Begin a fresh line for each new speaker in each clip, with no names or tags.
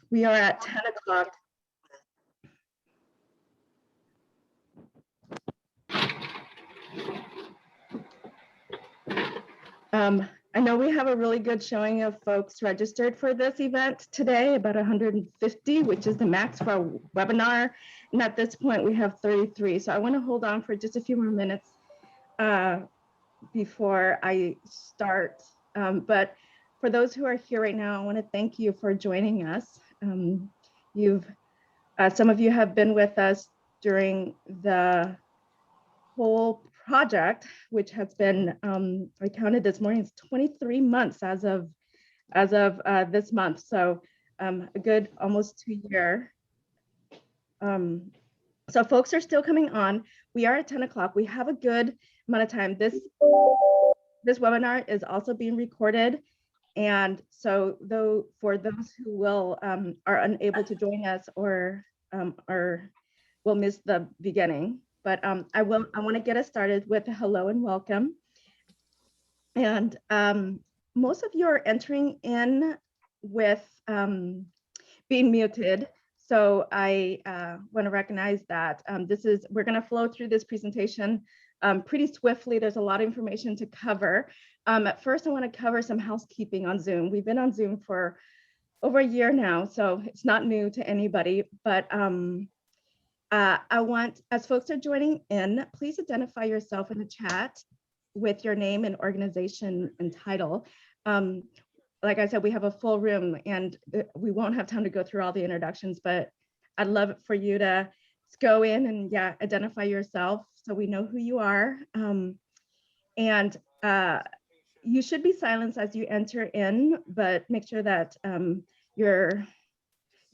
We are at 10 o'clock. I know we have a really good showing of folks registered for this event today, about 150, which is the max for our webinar. And at this point, we have 33. So I want to hold on for just a few more minutes before I start. But for those who are here right now, I want to thank you for joining us. Some of you have been with us during the whole project, which has been, I counted this morning, it's 23 months as of this month. So a good almost 2 year. So folks are still coming on. We are at 10 o'clock. We have a good amount of time. This webinar is also being recorded. And so though for those who will are unable to join us or will miss the beginning, but I want to get us started with a hello and welcome. And most of you are entering in with being muted. So I want to recognize that we're going to flow through this presentation pretty swiftly. There's a lot of information to cover. At first, I want to cover some housekeeping on Zoom. We've been on Zoom for over a year now, so it's not new to anybody, but I want, as folks are joining in, please identify yourself in the chat with your name and organization and title. Like I said, we have a full room and we won't have time to go through all the introductions, but I'd love for you to go in and identify yourself so we know who you are. And you should be silenced as you enter in, but make sure that your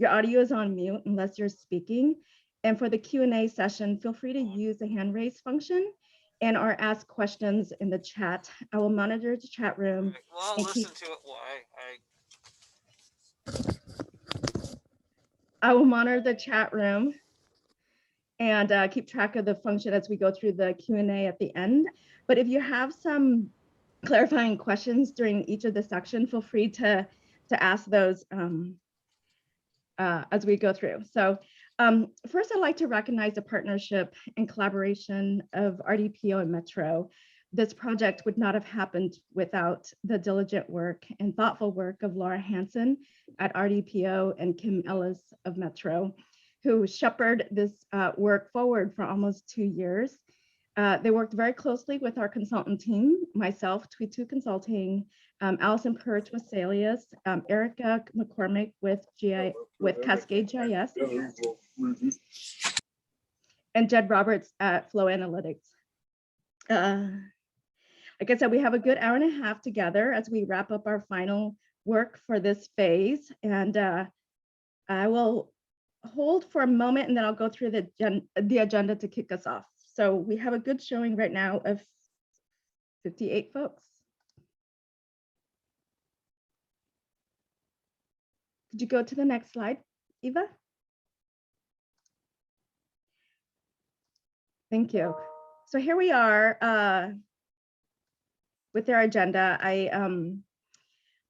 audio is on mute unless you're speaking. And for the Q&A session, feel free to use the hand raise function and or ask questions in the chat. I will monitor the chat room.
Well, I'll listen to it while
I will monitor the chat room and keep track of the function as we go through the Q&A at the end. But if you have some clarifying questions during each of the sections, feel free to ask those as we go through. So first, I'd like to recognize the partnership and collaboration of RDPO and Metro. This project would not have happened without the diligent work and thoughtful work of Laura Hansen at RDPO and Kim Ellis of Metro, who shepherded this work forward for almost 2 years. They worked very closely with our consultant team, myself, Tweet2 Consulting, Allison Perch with Salius, Erica McCormick with Cascade GIS, and Jed Roberts at Flow Analytics. Like I said, we have a good hour and a half together as we wrap up our final work for this phase. And I will hold for a moment and then I'll go through the agenda to kick us off. So we have a good showing right now of 58 folks. Could you go to the next slide, Eva? Thank you. So here we are with our agenda. I want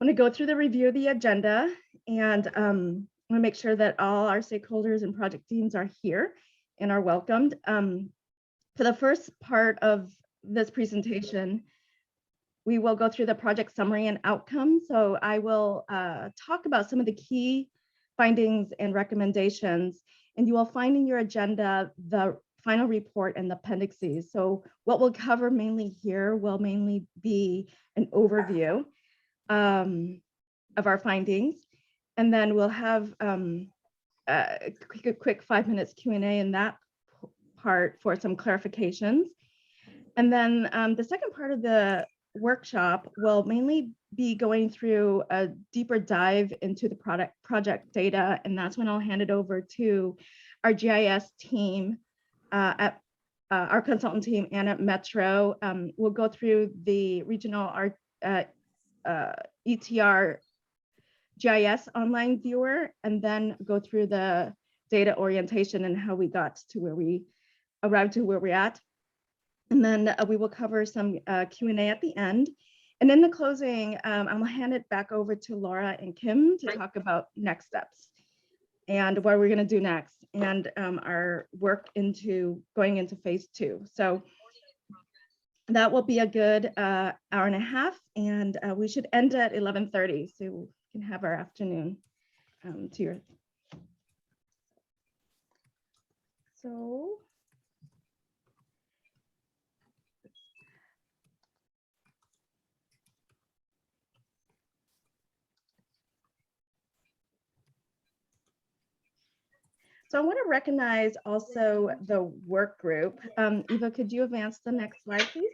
to go through the review of the agenda and I want to make sure that all our stakeholders and project teams are here and are welcomed. For the first part of this presentation, we will go through the project summary and outcomes. So I will talk about some of the key findings and recommendations, and you will find in your agenda the final report and the appendices. So what we'll cover mainly here will mainly be an overview of our findings, and then we'll have a quick 5 minutes Q&A in that part for some clarifications. And then the second part of the workshop will mainly be going through a deeper dive into the project data, and that's when I'll hand it over to our GIS team at our consultant team and at Metro. We'll go through the regional ETR GIS online viewer and then go through the data orientation and how we got to where we arrived to where we're at. And then we will cover some Q&A at the end. And in the closing, I'm gonna hand it back over to Laura and Kim to talk about next steps and what we're gonna do next, and our work into going into phase 2. So that will be a good hour and a half, and we should end at 11:30, so we can have our afternoon to your. So. So I want to recognize also the work group. Eva, could you advance the next slide, please?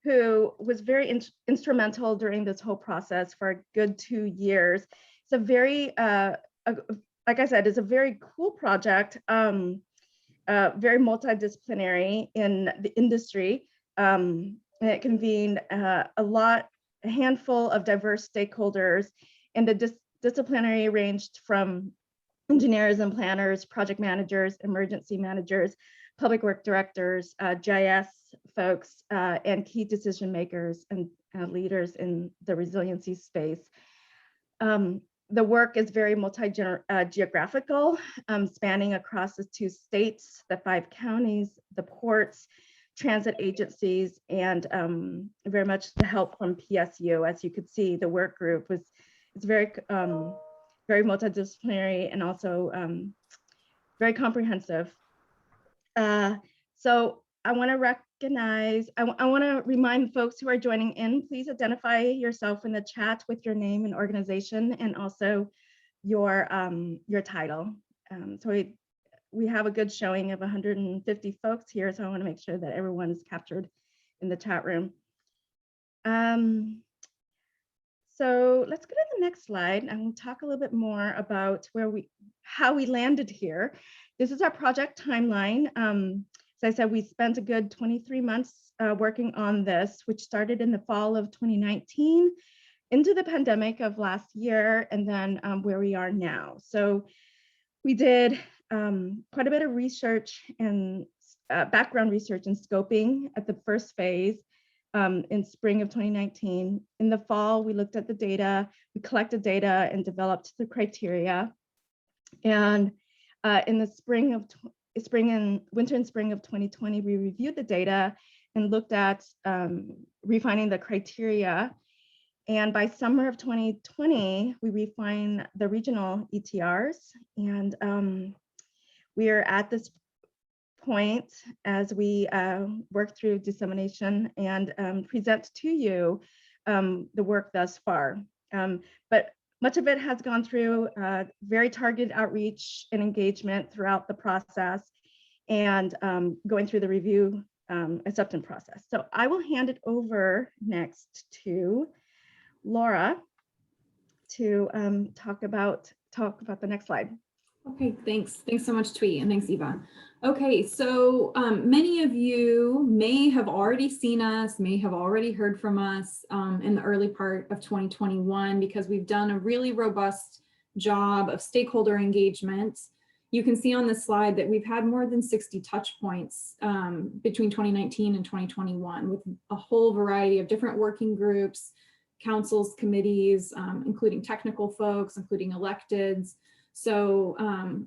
Who was very instrumental during this whole process for a good 2 years. It's a very, like I said, it's a very cool project, very multidisciplinary in the industry. And it convened a handful of diverse stakeholders, and the disciplinary ranged from engineers and planners, project managers, emergency managers, public work directors, GIS folks, and key decision makers and leaders in the resiliency space. The work is very multi-geographical, spanning across the 2 states, the 5 counties, the ports, transit agencies, and very much the help from PSU. As you could see, the work group is very multidisciplinary and also very comprehensive. So I want to recognize, I want to remind folks who are joining in, please identify yourself in the chat with your name and organization, and also your title. So we have a good showing of 150 folks here, so I want to make sure that everyone is captured in the chat room. So let's go to the next slide and we'll talk a little bit more about how we landed here. This is our project timeline. As I said, we spent a good 23 months working on this, which started in the fall of 2019 into the pandemic of last year, and then where we are now. So we did quite a bit of research and background research and scoping at the first phase. In spring of 2019. In the fall, we looked at the data, we collected data and developed the criteria. And in the winter and spring of 2020, we reviewed the data and looked at refining the criteria. And by summer of 2020, we refined the regional ETRs. And we are at this point as we work through dissemination and present to you the work thus far. But much of it has gone through very targeted outreach and engagement throughout the process, and going through the review acceptance process. So I will hand it over next to Laura to talk about the next slide.
Okay, thanks. Thanks so much, Tweet, and thanks, Eva. Okay, so many of you may have already seen us, may have already heard from us in the early part of 2021, because we've done a really robust job of stakeholder engagement. You can see on this slide that we've had more than 60 touch points between 2019 and 2021 with a whole variety of different working groups, councils, committees, including technical folks, including electeds. So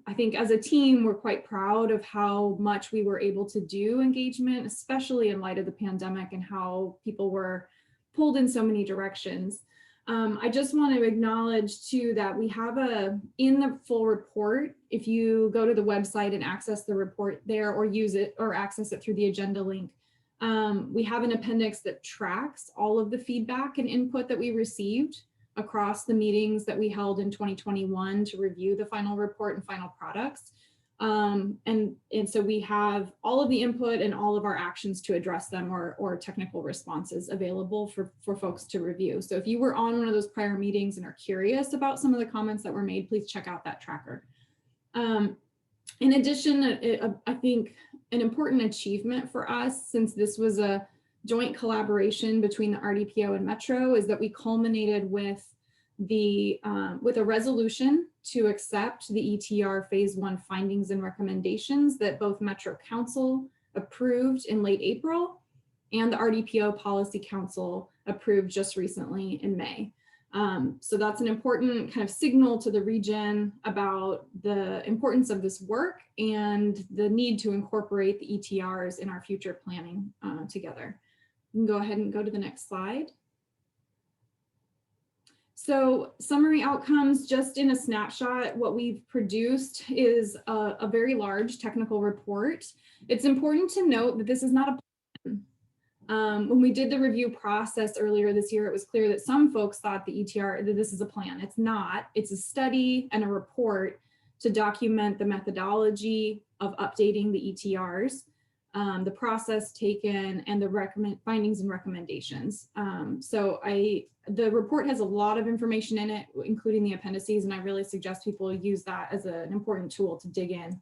I think as a team, we're quite proud of how much we were able to do engagement, especially in light of the pandemic and how people were pulled in so many directions. I just want to acknowledge too that we have in the full report, if you go to the website and access the report there or use it or access it through the agenda link, we have an appendix that tracks all of the feedback and input that we received across the meetings that we held in 2021 to review the final report and final products. And so we have all of the input and all of our actions to address them or technical responses available for folks to review. So if you were on one of those prior meetings and are curious about some of the comments that were made, please check out that tracker. In addition, I think an important achievement for us, since this was a joint collaboration between the RDPO and Metro, is that we culminated with a resolution to accept the ETR phase 1 findings and recommendations that both Metro Council approved in late April, and the RDPO Policy Council approved just recently in May. So that's an important kind of signal to the region about the importance of this work and the need to incorporate the ETRs in our future planning together. You can go ahead and go to the next slide. So summary outcomes, just in a snapshot, what we've produced is a very large technical report. It's important to note that this is not a plan. When we did the review process earlier this year, it was clear that some folks thought the ETR, that this is a plan. It's not. It's a study and a report to document the methodology of updating the ETRs, the process taken, and the findings and recommendations. The report has a lot of information in it, including the appendices, and I really suggest people use that as an important tool to dig in.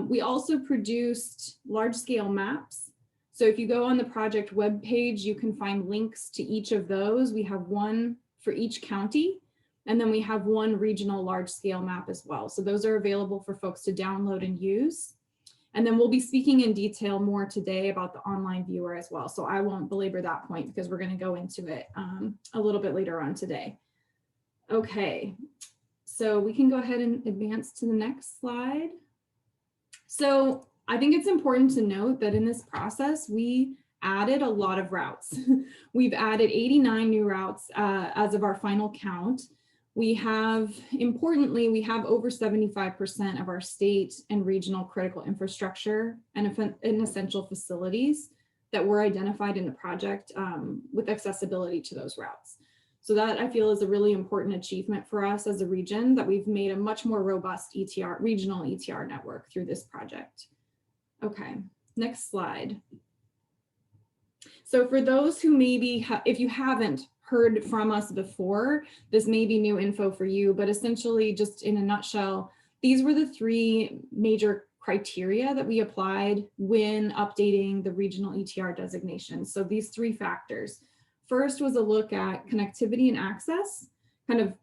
We also produced large-scale maps. So if you go on the project webpage, you can find links to each of those. We have one for each county, and then we have one regional large-scale map as well. So those are available for folks to download and use. And then we'll be speaking in detail more today about the online viewer as well. So I won't belabor that point because we're going to go into it a little bit later on today. Okay, so we can go ahead and advance to the next slide. So I think it's important to note that in this process, we added a lot of routes. We've added 89 new routes as of our count count. We have, importantly, we have over 75% of our state and regional critical infrastructure and essential facilities that were identified in the project with accessibility to those routes. So that I feel is a really important achievement for us as a region, that we've made a much more robust regional ETR network through this project. Okay, next slide. So for those who maybe, if you haven't heard from us before, this may be new info for you, but essentially, just in a nutshell, these were the three major criteria that we applied when updating the regional ETR designation. So these three factors. First was a look at connectivity and access, kind of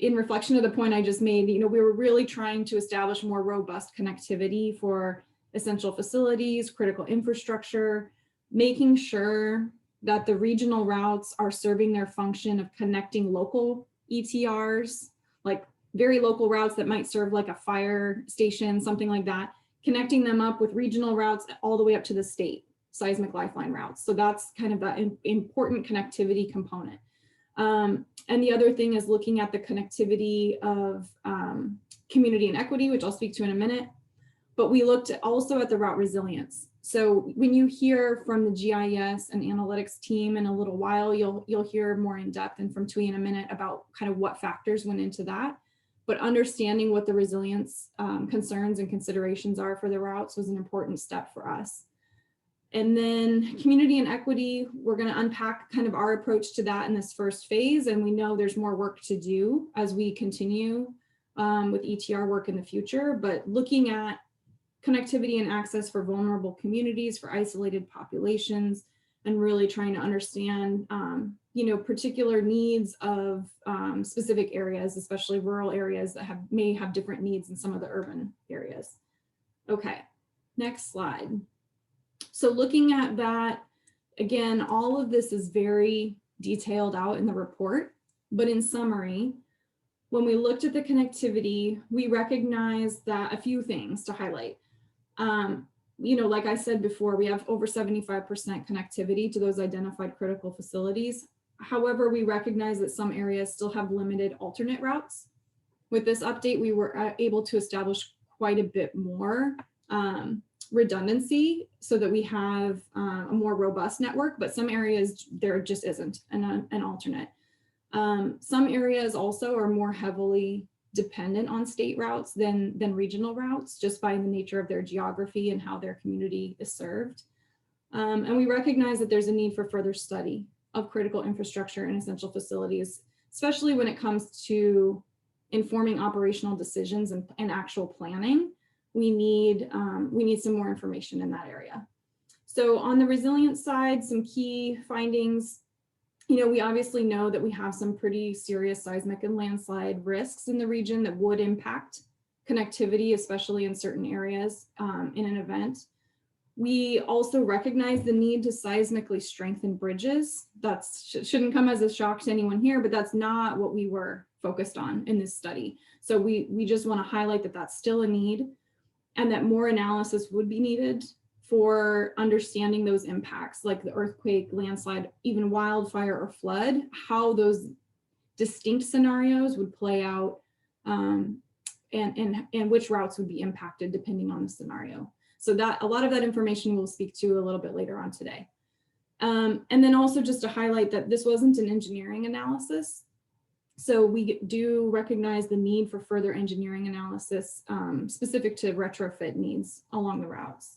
in reflection of the point I just made. You know, we were really trying to establish more robust connectivity for essential facilities, critical infrastructure, making sure that the regional routes are serving their function of connecting local ETRs, like very local routes that might serve like a fire station, something like that, connecting them up with regional routes all the way up to the state seismic lifeline routes. So that's kind of that important connectivity component. And the other thing is looking at the connectivity of community and equity, which I'll speak to in a minute. But we looked also at the route resilience. So when you hear from the GIS and analytics team in a little while, you'll hear more in depth, and from Twee in a minute, about kind of what factors went into that. But understanding what the resilience concerns and considerations are for the routes was an important step for us. And then community and equity, we're going to unpack kind of our approach to that in this first phase. And we know there's more work to do as we continue with ETR work in the future, but looking at connectivity and access for vulnerable communities, for isolated populations, and really trying to understand, you know, particular needs of specific areas, especially rural areas that may have different needs than some of the urban areas. Okay, next slide. So looking at that, again, all of this is very detailed out in the report, but in summary, when we looked at the connectivity, we recognized that a few things to highlight. You know, like I said before, we have over 75% connectivity to those identified critical facilities. However, we recognize that some areas still have limited alternate routes. With this update, we were able to establish quite a bit more redundancy so that we have a more robust network, but some areas there just isn't an alternate. Some areas also are more heavily dependent on state routes than regional routes, just by the nature of their geography and how their community is served. And we recognize that there's a need for further study of critical infrastructure and essential facilities, especially when it comes to informing operational decisions and actual planning. We need some more information in that area. So on the resilience side, some key findings. You know, we obviously know that we have some pretty serious seismic and landslide risks in the region that would impact connectivity, especially in certain areas in an event. We also recognize the need to seismically strengthen bridges. That shouldn't come as a shock to anyone here, but that's not what we were focused on in this study. So we just want to highlight that that's still a need and that more analysis would be needed for understanding those impacts like the earthquake, landslide, even wildfire or flood, how those distinct scenarios would play out and which routes would be impacted depending on the scenario. So that a lot of that information we'll speak to a little bit later on today. And then also just to highlight that this wasn't an engineering analysis. So we do recognize the need for further engineering analysis specific to retrofit needs along the routes.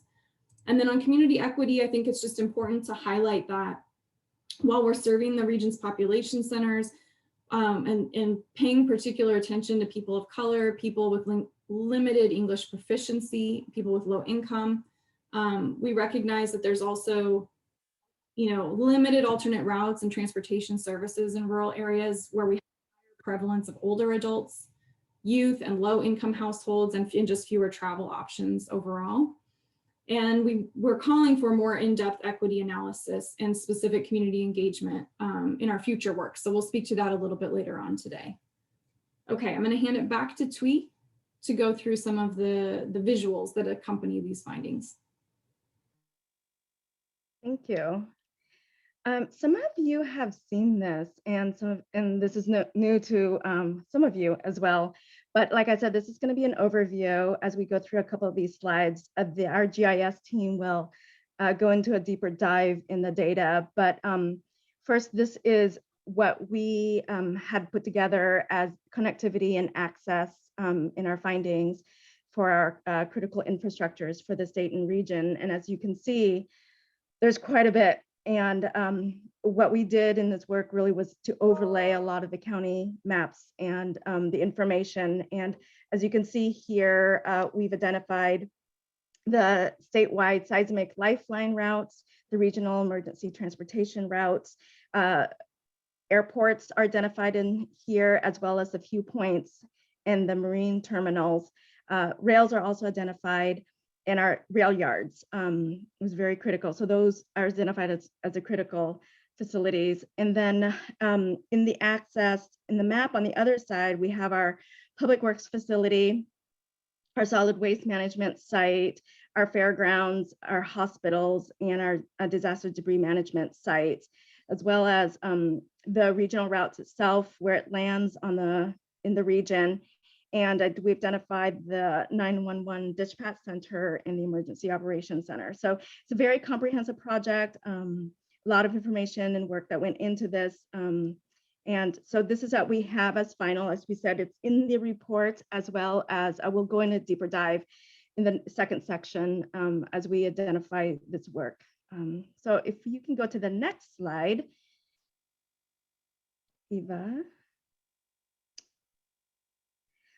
And then on community equity, I think it's just important to highlight that while we're serving the region's population centers and paying particular attention to people of color, people with limited English proficiency, people with low income, we recognize that there's also limited alternate routes and transportation services in rural areas where we have prevalence of older adults, youth, and low-income households, and just fewer travel options overall. And we're calling for more in-depth equity analysis and specific community engagement in our future work. So we'll speak to that a little bit later on today. Okay, I'm going to hand it back to Twee to go through some of the visuals that accompany these findings.
Thank you. Some of you have seen this, and this is new to some of you as well. But like I said, this is going to be an overview as we go through a couple of these slides. Our GIS team will go into a deeper dive in the data. But first, this is what we had put together as connectivity and access in our findings for our critical infrastructures for the state and region. And as you can see, there's quite a bit. And what we did in this work really was to overlay a lot of the county maps and the information. And as you can see here, we've identified the statewide seismic lifeline routes, the regional emergency transportation routes. Airports are identified in here, as well as a few points in the marine terminals. Rails are also identified, and our rail yards was very critical. So those are identified as a critical facilities. And then in the access, in the map on the other side, we have our public works facility, our solid waste management site, our fairgrounds, our hospitals, and our disaster debris management sites, as well as the regional routes itself, where it lands in the region. And we identified the 911 dispatch center and the emergency operations center. So it's a very comprehensive project, a lot of information and work that went into this. And so this is what we have as final. As we said, it's in the report, as well as I will go in a deeper dive in the second section as we identify this work. So if you can go to the next slide, Eva.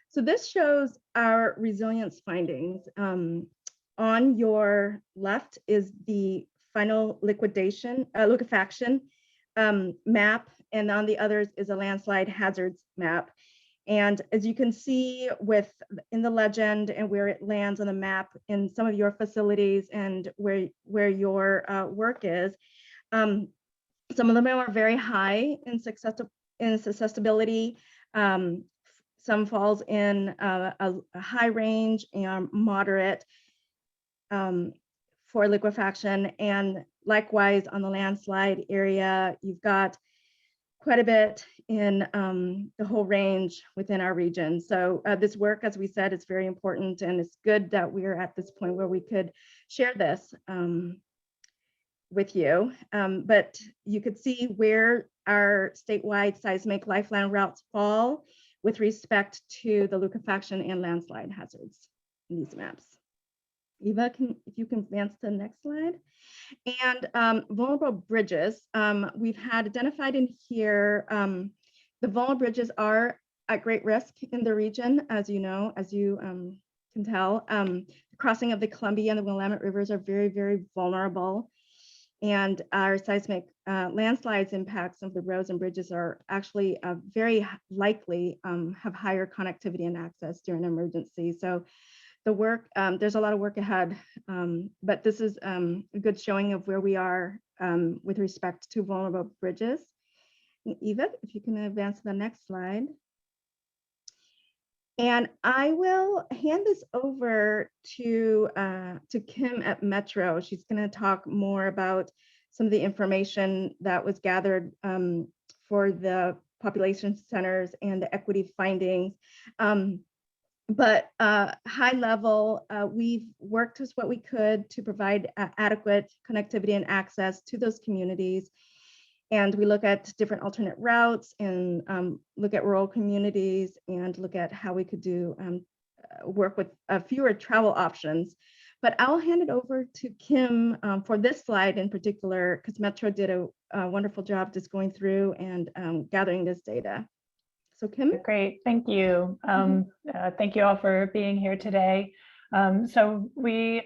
So this shows our resilience findings. On your left is the final liquefaction map, and on the others is a landslide hazards map. And as you can see in the legend and where it lands on the map in some of your facilities and where your work is, some of them are very high in susceptibility. Some falls in a high range and moderate for liquefaction. And likewise on the landslide area, you've got quite a bit in the whole range within our region. So this work, as we said, is very important, and it's good that we're at this point where we could share this with you. But you could see where our statewide seismic lifeline routes fall with respect to the liquefaction and landslide hazards in these maps. Eva, if you can advance to the next slide. And vulnerable bridges, we've had identified in here, the vulnerable bridges are at great risk in the region, as you know, as you can tell. The crossing of the Columbia and the Willamette rivers are very, very vulnerable. And our seismic landslides impacts of the roads and bridges are actually very likely have higher connectivity and access during an emergency. So the work. There's a lot of work ahead, but this is a good showing of where we are with respect to vulnerable bridges. Eva, if you can advance to the next slide. And I will hand this over to Kim at Metro. She's going to talk more about some of the information that was gathered for the population centers and the equity findings. But high level, we've worked as what we could to provide adequate connectivity and access to those communities. And we look at different alternate routes and look at rural communities and look at how we could do work with fewer travel options. But I'll hand it over to Kim for this slide in particular, because Metro did a wonderful job just going through and gathering this data. So Kim?
Great, thank you. Thank you all for being here today. So we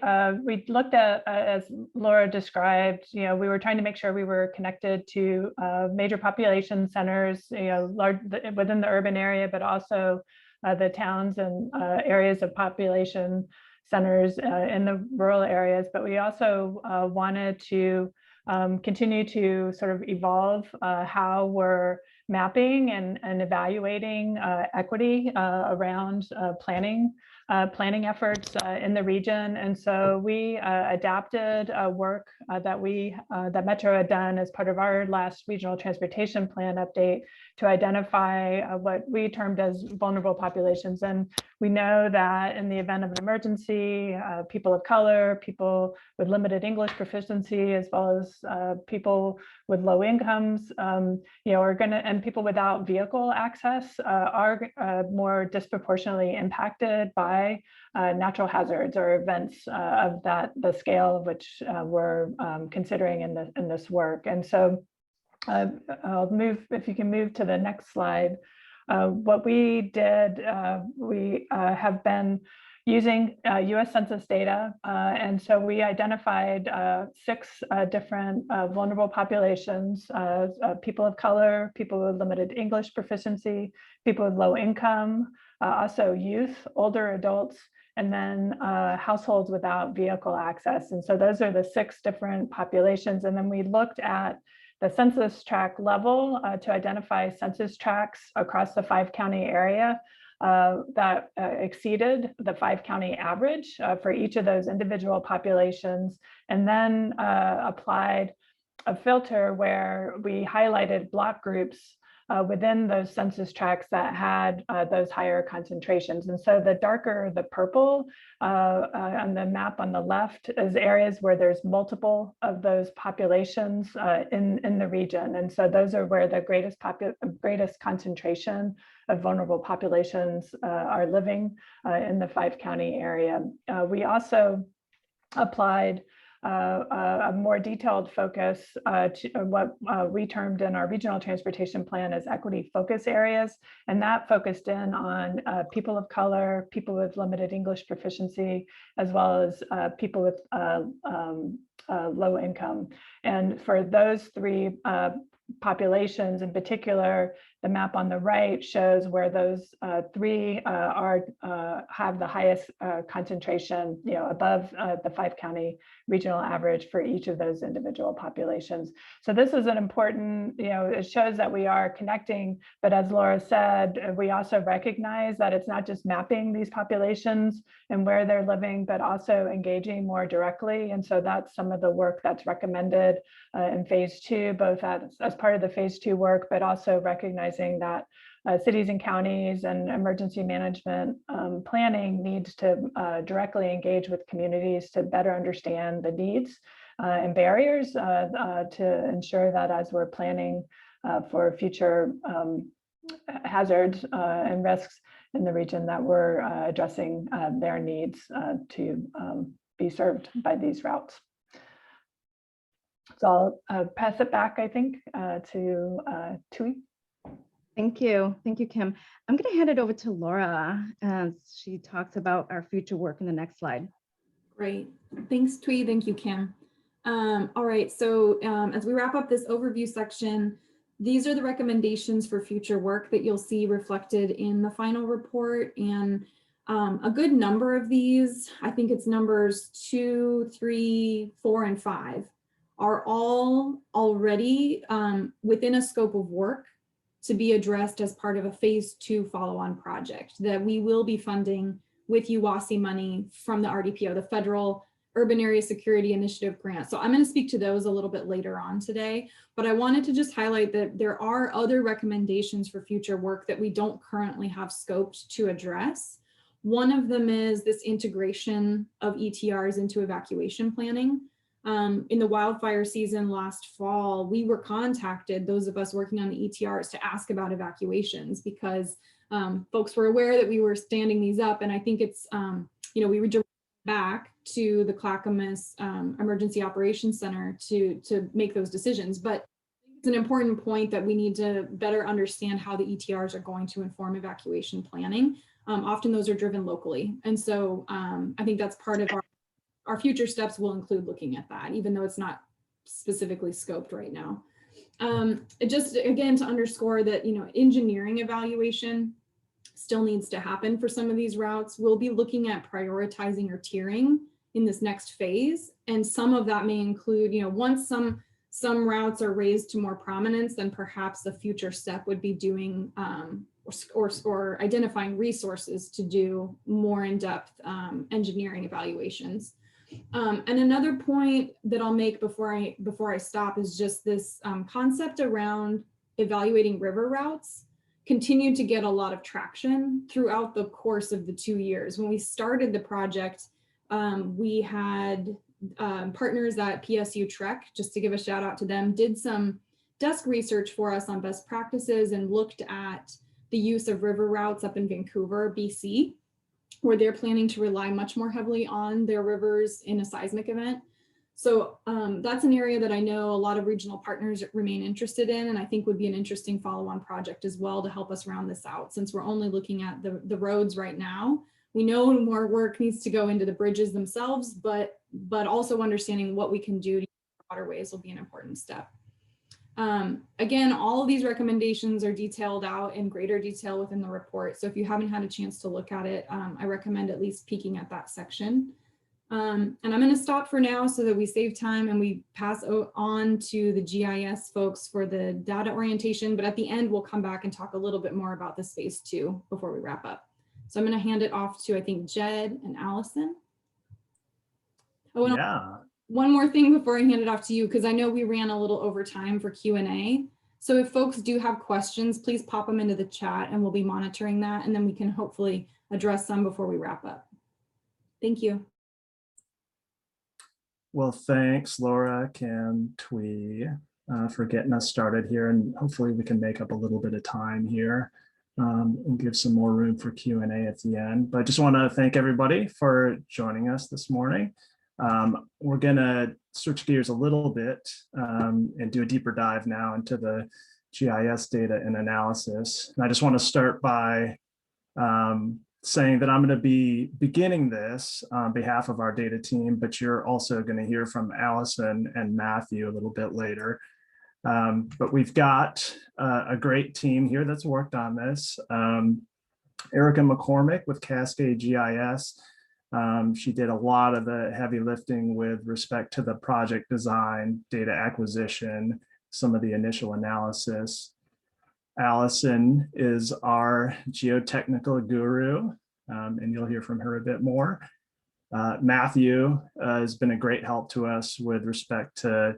looked at, as Laura described, we were trying to make sure we were connected to major population centers, large within the urban area, but also the towns and areas of population centers in the rural areas. But we also wanted to continue to sort of evolve how we're mapping and evaluating equity around planning efforts in the region. And so we adapted work that Metro had done as part of our last regional transportation plan update to identify what we termed as vulnerable populations. And we know that in the event of an emergency, people of color, people with limited English proficiency, as well as people with low incomes, are going to, and people without vehicle access are more disproportionately impacted by natural hazards or events of the scale of which we're considering in this work. And so I'll move, if you can move to the next slide. What we did, we have been using US Census data. And so we identified 6 different vulnerable populations, people of color, people with limited English proficiency, people with low income, also youth, older adults, and then households without vehicle access. And so those are the 6 different populations. And then we looked at the census tract level to identify census tracts across the 5-county area that exceeded the 5-county average for each of those individual populations, and then applied a filter where we highlighted block groups within those census tracts that had those higher concentrations. And so the darker the purple on the map on the left is areas where there's multiple of those populations in the region. And so those are where the greatest concentration of vulnerable populations are living in the 5-county area. We also applied a more detailed focus to what we termed in our regional transportation plan as equity focus areas. And that focused in on people of color, people with limited English proficiency, as well as people with low income. And for those 3 populations in particular, the map on the right shows where those 3 have the highest concentration, above the 5-county regional average for each of those individual populations. So this is an important, it shows that we are connecting, but as Laura said, we also recognize that it's not just mapping these populations and where they're living, but also engaging more directly. And so that's some of the work that's recommended in phase 2, both as part of the phase 2 work, but also recognizing that cities and counties and emergency management planning needs to directly engage with communities to better understand the needs and barriers to ensure that as we're planning for future hazards and risks in the region, that we're addressing their needs to be served by these routes. So I'll pass it back, I think, to Tui.
Thank you, Kim. I'm going to hand it over to Laura as she talks about our future work in the next slide.
Great, thanks Tui, thank you Kim. All right, so as we wrap up this overview section, these are the recommendations for future work that you'll see reflected in the final report. And A good number of these, I think it's numbers 2, 3, 4, and 5, are all already within a scope of work to be addressed as part of a phase 2 follow-on project that we will be funding with UWASI money from the RDPO, the Federal Urban Area Security Initiative grant. So I'm going to speak to those a little bit later on today, but I wanted to just highlight that there are other recommendations for future work that we don't currently have scoped to address. One of them is this integration of ETRs into evacuation planning. In the wildfire season last fall, we were contacted, those of us working on the ETRs, to ask about evacuations because folks were aware that we were standing these up. And I think it's, we were directed back to the Clackamas Emergency Operations Center to make those decisions. But it's an important point that we need to better understand how the ETRs are going to inform evacuation planning. Often those are driven locally. And so I think that's part of our future steps will include looking at that, even though it's not specifically scoped right now. Just again, to underscore that, engineering evaluation still needs to happen for some of these routes. We'll be looking at prioritizing or tiering in this next phase. And some of that may include, once some routes are raised to more prominence, then perhaps the future step would be doing or identifying resources to do more in-depth engineering evaluations. And another point that I'll make before I stop is just this concept around evaluating river routes continued to get a lot of traction throughout the course of the 2 years. When we started the project, we had partners at PSU Trek, just to give a shout out to them, did some desk research for us on best practices and looked at the use of river routes up in Vancouver, BC, where they're planning to rely much more heavily on their rivers in a seismic event. So that's an area that I know a lot of regional partners remain interested in, and I think would be an interesting follow-on project as well to help us round this out, since we're only looking at the roads right now. We know more work needs to go into the bridges themselves, but also understanding what we can do to waterways will be an important step. Again, all of these recommendations are detailed out in greater detail within the report. So if you haven't had a chance to look at it, I recommend at least peeking at that section. And I'm going to stop for now so that we save time and we pass on to the GIS folks for the data orientation. But at the end, we'll come back and talk a little bit more about this phase 2 before we wrap up. So I'm going to hand it off to, I think, Jed and Allison. Oh, yeah. One more thing before I hand it off to you, because I know we ran a little over time for Q&A. So if folks do have questions, please pop them into the chat and we'll be monitoring that. And then we can hopefully address some before we wrap up. Thank you.
Well, thanks, Laura, Kim, Twee, for getting us started here. And hopefully we can make up a little bit of time here and give some more room for Q&A at the end. But I just want to thank everybody for joining us this morning. We're going to switch gears a little bit and do a deeper dive now into the GIS data and analysis. And I just want to start by saying that I'm going to be beginning this on behalf of our data team, but you're also going to hear from Allison and Matthew a little bit later. But we've got a great team here that's worked on this. Erica McCormick with Cascade GIS. She did a lot of the heavy lifting with respect to the project design, data acquisition, some of the initial analysis. Allison is our geotechnical guru, and you'll hear from her a bit more. Matthew has been a great help to us with respect to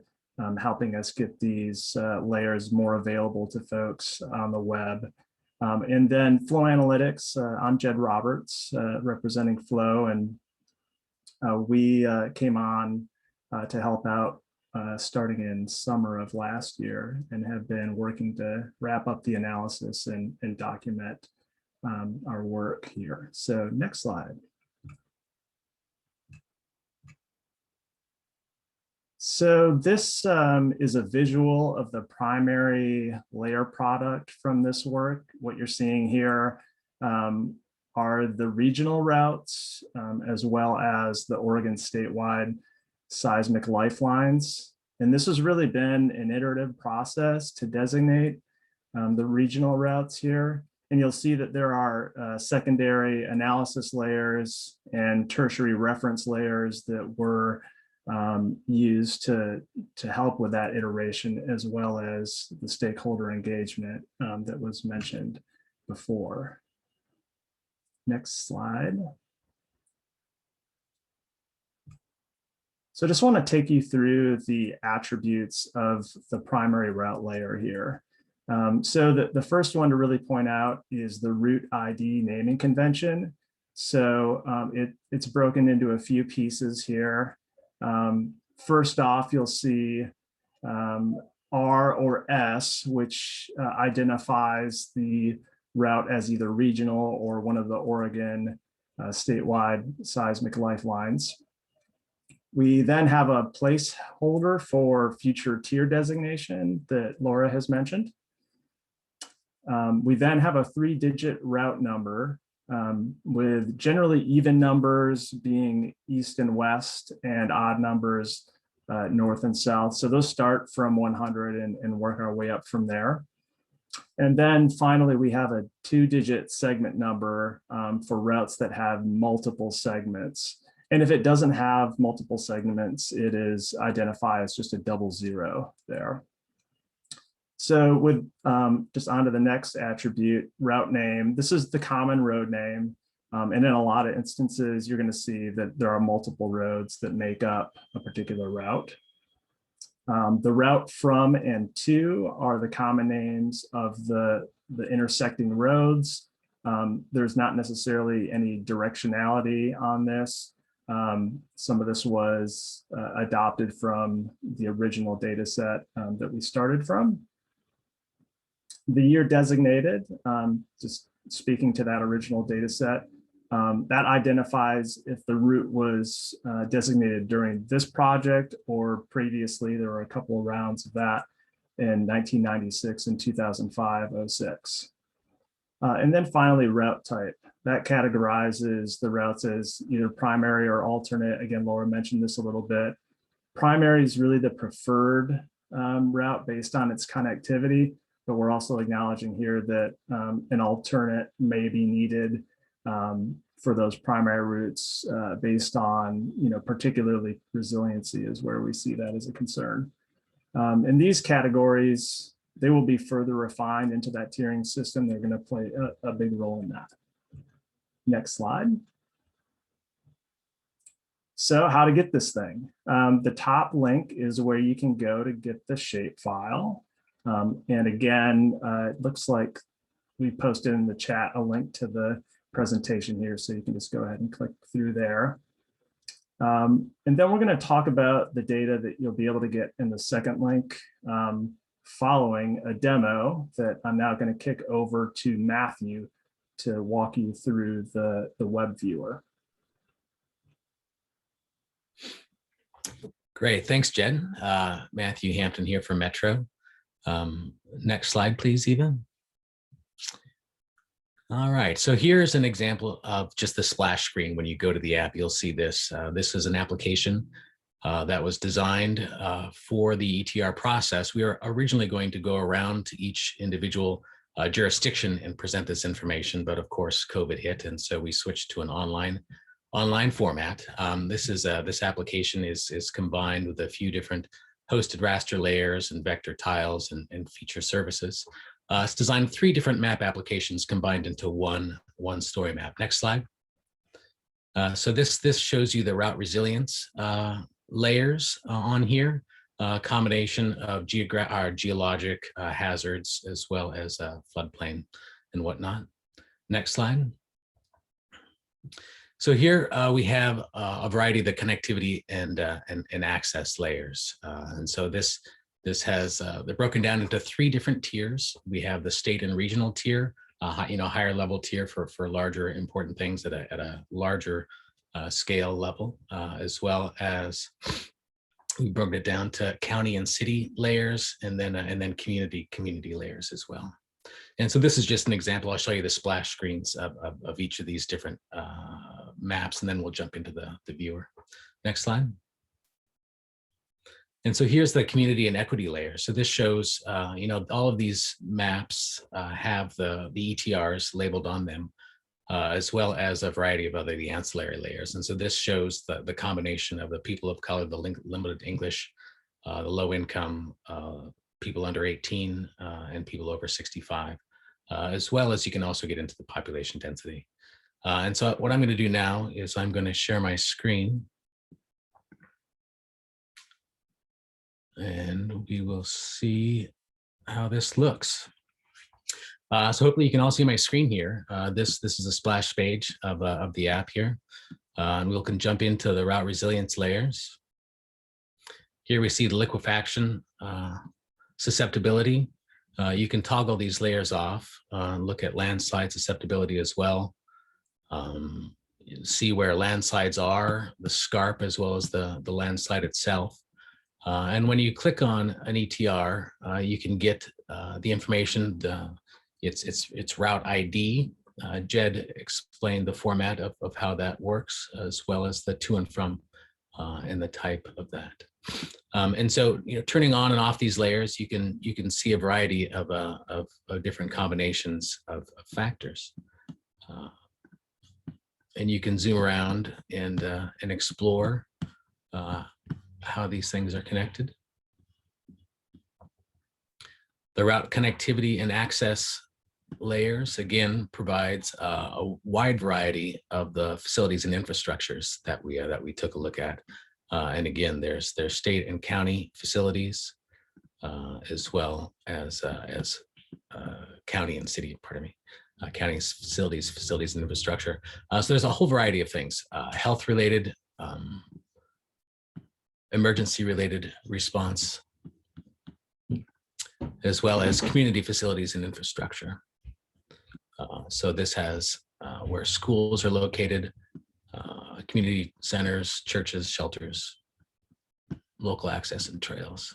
helping us get these layers more available to folks on the web. And then Flow Analytics, I'm Jed Roberts, representing Flow, and we came on to help out starting in summer of last year and have been working to wrap up the analysis and document our work here. So next slide. So this is a visual of the primary layer product from this work. What you're seeing here are the regional routes as well as the Oregon statewide seismic lifelines. And this has really been an iterative process to designate the regional routes here. And you'll see that there are secondary analysis layers and tertiary reference layers that were used to help with that iteration, as well as the stakeholder engagement that was mentioned before. Next slide. So I just want to take you through the attributes of the primary route layer here. So the first one to really point out is the route ID naming convention. So it's broken into a few pieces here. First off, you'll see R or S, which identifies the route as either regional or one of the Oregon statewide seismic lifelines. We then have a placeholder for future tier designation that Laura has mentioned. We then have a 3-digit route number with generally even numbers being east and west and odd numbers north and south. So those start from 100 and work our way up from there. And then finally, we have a 2-digit segment number for routes that have multiple segments. And if it doesn't have multiple segments, it is identified as just a 00 there. So with just onto the next attribute, route name, this is the common road name. And in a lot of instances, you're going to see that there are multiple roads that make up a particular route. The route from and to are the common names of the intersecting roads. There's not necessarily any directionality on this. Some of this was adopted from the original data set that we started from. The year designated, just speaking to that original data set, that identifies if the route was designated during this project or previously. There were a couple of rounds of that in 1996 and 2005-06. And then finally, route type. That categorizes the routes as either primary or alternate. Again, Laura mentioned this a little bit. Primary is really the preferred route based on its connectivity, but we're also acknowledging here that an alternate may be needed for those primary routes based on, particularly resiliency is where we see that as a concern. In these categories, they will be further refined into that tiering system. They're going to play a big role in that. Next slide. So how to get this thing? The top link is where you can go to get the shapefile. And again, it looks like we posted in the chat a link to the presentation here, so you can just go ahead and click through there. And then we're going to talk about the data that you'll be able to get in the second link following a demo that I'm now going to kick over to Matthew to walk you through the web viewer.
Great, thanks, Jen. Matthew Hampton here from Metro. Next slide, please, Eva. All right, so here's an example of just the splash screen. When you go to the app, you'll see this. This is an application that was designed for the ETR process. We were originally going to go around to each individual jurisdiction and present this information, but of course, COVID hit, and so we switched to an online format. This application is combined with a few different hosted raster layers and vector tiles and feature services. It's designed 3 different map applications combined into one story map. Next slide. So this shows you the route resilience layers on here, a combination of geologic hazards as well as floodplain and whatnot. Next slide. So here we have a variety of the connectivity and access layers. And so this has, they're broken down into 3 different tiers. We have the state and regional tier, higher level tier for larger important things at a larger scale level, as well as we broke it down to county and city layers, and then community layers as well. And so this is just an example. I'll show you the splash screens of each of these different maps, and then we'll jump into the viewer. Next slide. And so here's the community and equity layer. So this shows, all of these maps have the ETRs labeled on them, as well as a variety of the ancillary layers. And so this shows the combination of the people of color, the limited English, the low income, people under 18, and people over 65, as well as you can also get into the population density. And so what I'm going to do now is I'm going to share my screen. And we will see how this looks. So hopefully you can all see my screen here. This is a splash page of the app here. And we can jump into the route resilience layers. Here we see the liquefaction susceptibility. You can toggle these layers off, look at landslide susceptibility as well. See where landslides are, the scarp, as well as the landslide itself. And when you click on an ETR, you can get the information, its route ID. Jed explained the format of how that works, as well as the to and from and the type of that. And so, turning on and off these layers, you can see a variety of different combinations of factors. And you can zoom around and explore how these things are connected. The route connectivity and access layers, again, provides a wide variety of the facilities and infrastructures that we took a look at. And again, there's state and county facilities, as well as county and city, county facilities and infrastructure. So there's a whole variety of things, health related, emergency related response, as well as community facilities and infrastructure. So this has where schools are located, community centers, churches, shelters, local access and trails.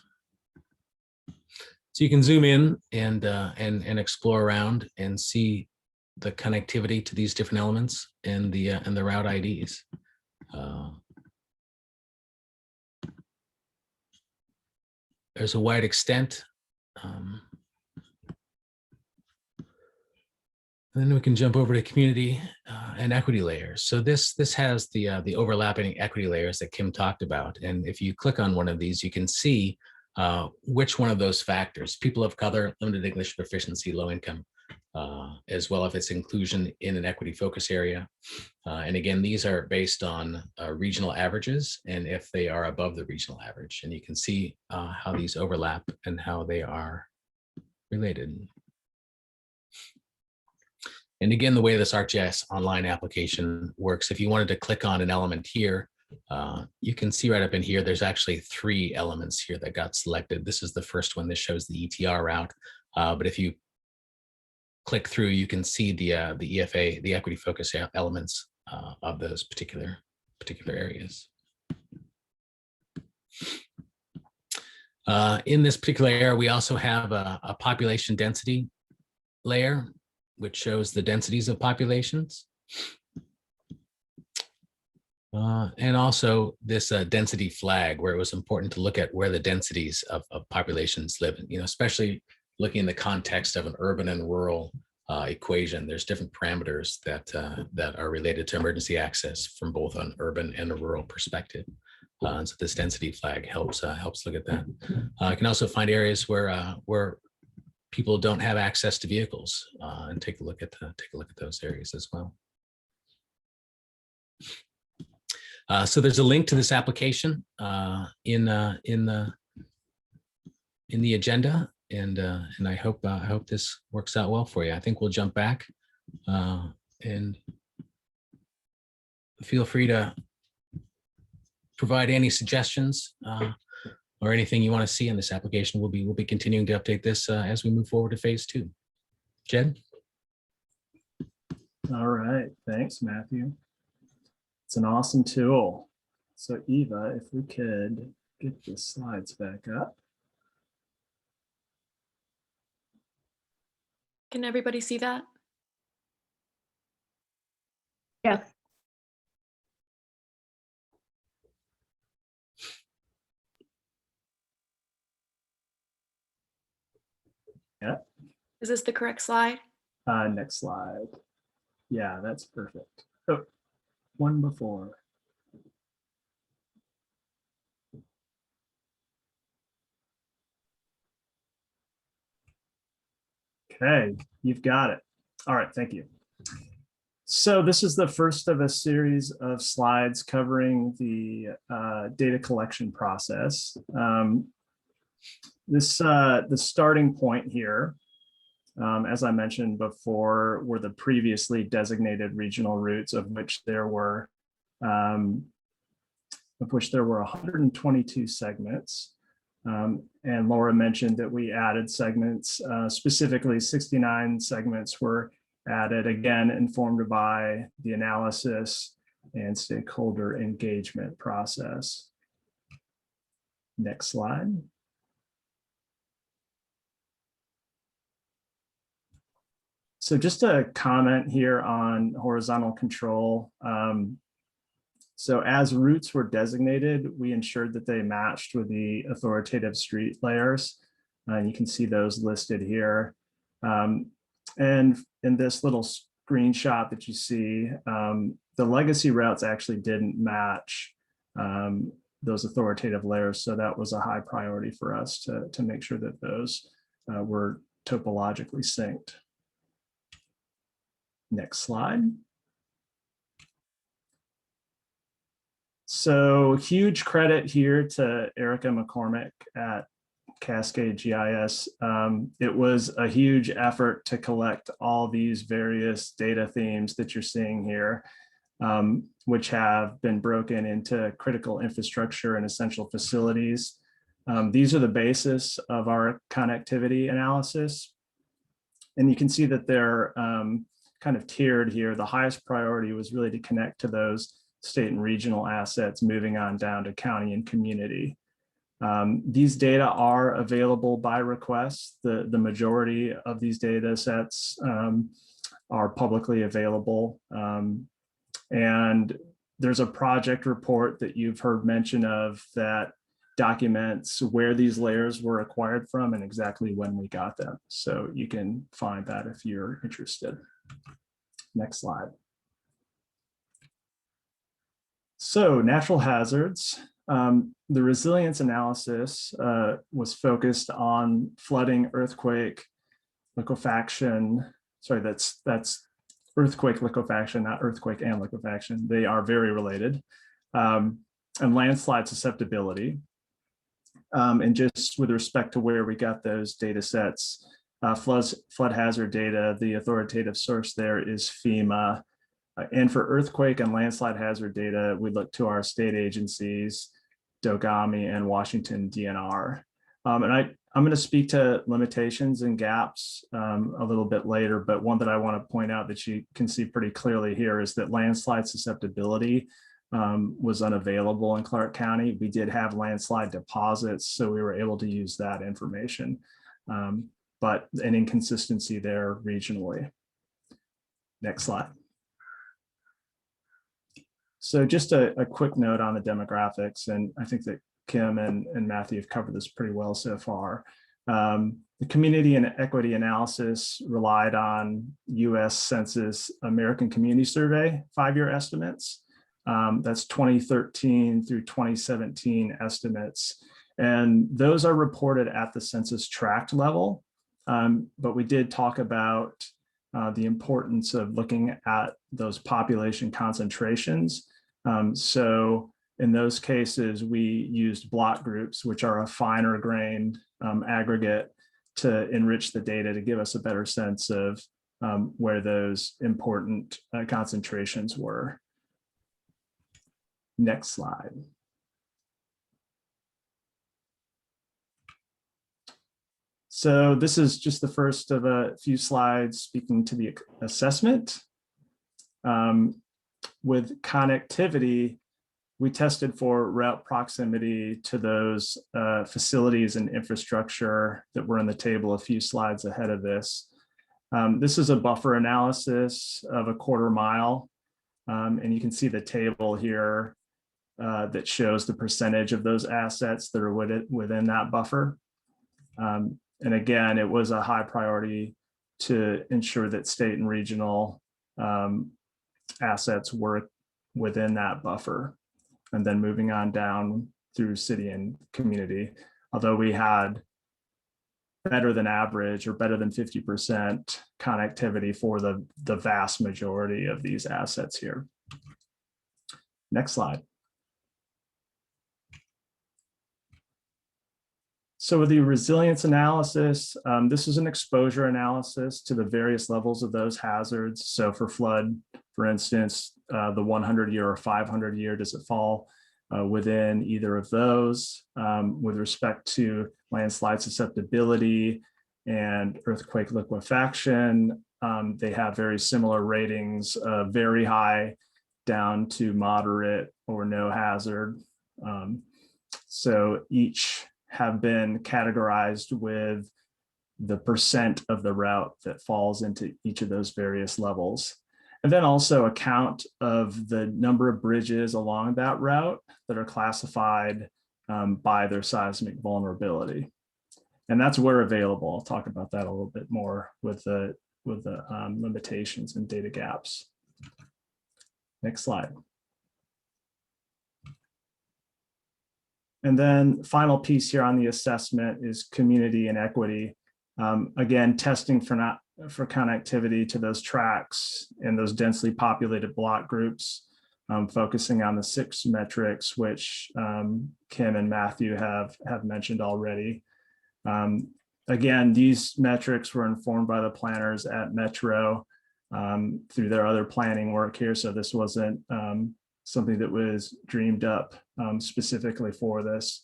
So you can zoom in and explore around and see the connectivity to these different elements and the route IDs. There's a wide extent. And then we can jump over to community and equity layers. So this has the overlapping equity layers that Kim talked about. And if you click on one of these, you can see which one of those factors, people of color, limited English proficiency, low income, as well as its inclusion in an equity focus area. And again, these are based on regional averages and if they are above the regional average. And you can see how these overlap and how they are related. And again, the way this ArcGIS online application works, if you wanted to click on an element here, you can see right up in here, there's actually 3 elements here that got selected. This is the first one. This shows the ETR route. But if you click through, you can see the EFA, the equity focus elements of those particular areas. In this particular area, we also have a population density layer, which shows the densities of populations. And also this density flag, where it was important to look at where the densities of populations live, especially looking in the context of an urban and rural equation. There's different parameters that are related to emergency access from both an urban and a rural perspective. And so this density flag helps look at that. You can also find areas where people don't have access to vehicles, and take a look at those areas as well. So there's a link to this application in the agenda, and I hope this works out well for you. I think we'll jump back and feel free to provide any suggestions or anything you want to see in this application. We'll be continuing to update this as we move forward to phase 2. Jed?
All right, thanks, Matthew. It's an awesome tool. So Eva, if we could get the slides back up.
Can everybody see that?
Yes.
Is this the correct slide?
Next slide. Yeah, that's perfect. Oh, one before. Okay, you've got it. All right, thank you. So this is the first of a series of slides covering the data collection process. The starting point here, as I mentioned before, were the previously designated regional routes, of which there were 122 segments. And Laura mentioned that we added segments, specifically 69 segments were added, again, informed by the analysis and stakeholder engagement process. Next slide. So just a comment here on horizontal control. So as routes were designated, we ensured that they matched with the authoritative street layers. You can see those listed here. And in this little screenshot that you see, the legacy routes actually didn't match those authoritative layers. So that was a high priority for us to make sure that those were topologically synced. Next slide. So huge credit here to Erica McCormick at Cascade GIS. It was a huge effort to collect all these various data themes that you're seeing here, which have been broken into critical infrastructure and essential facilities. These are the basis of our connectivity analysis. And you can see that they're kind of tiered here. The highest priority was really to connect to those state and regional assets, moving on down to county and community. These data are available by request. The majority of these data sets are publicly available. And there's a project report that you've heard mention of that documents where these layers were acquired from and exactly when we got them. So you can find that if you're interested. Next slide. So natural hazards. The resilience analysis was focused on flooding, earthquake, liquefaction. Sorry, that's earthquake, liquefaction, not earthquake and liquefaction. They are very related. And landslide susceptibility. And just with respect to where we got those data sets, flood hazard data, the authoritative source there is FEMA. And for earthquake and landslide hazard data, we look to our state agencies, Dogami and Washington DNR. And I'm going to speak to limitations and gaps a little bit later, but one that I want to point out that you can see pretty clearly here is that landslide susceptibility was unavailable in Clark County. We did have landslide deposits, so we were able to use that information, but an inconsistency there regionally. Next slide. So just a quick note on the demographics, and I think that Kim and Matthew have covered this pretty well so far. The community and equity analysis relied on US Census American Community Survey 5-year estimates. That's 2013 through 2017 estimates. And those are reported at the census tract level. But we did talk about the importance of looking at those population concentrations. So in those cases, we used block groups, which are a finer grained aggregate, to enrich the data to give us a better sense of where those important concentrations were. Next slide. So this is just the first of a few slides speaking to the assessment. With connectivity, we tested for route proximity to those facilities and infrastructure that were in the table a few slides ahead of this. This is a buffer analysis of a 1/4 mile. And you can see the table here that shows the percentage of those assets that are within that buffer. And again, it was a high priority to ensure that state and regional assets work within that buffer. And then moving on down through city and community, although we had better than average or better than 50% connectivity for the vast majority of these assets here. Next slide. So with the resilience analysis, this is an exposure analysis to the various levels of those hazards. So for flood, for instance, the 100-year or 500-year, does it fall within either of those? With respect to landslide susceptibility and earthquake liquefaction, they have very similar ratings, very high down to moderate or no hazard. So each have been categorized with the percent of the route that falls into each of those various levels. And then also a count of the number of bridges along that route that are classified by their seismic vulnerability. And that's where available. I'll talk about that a little bit more with the limitations and data gaps. Next slide. And then final piece here on the assessment is community and equity. Again, testing for connectivity to those tracks and those densely populated block groups, focusing on the 6 metrics, which Kim and Matthew have mentioned already. Again, these metrics were informed by the planners at Metro through their other planning work here. So this wasn't something that was dreamed up specifically for this.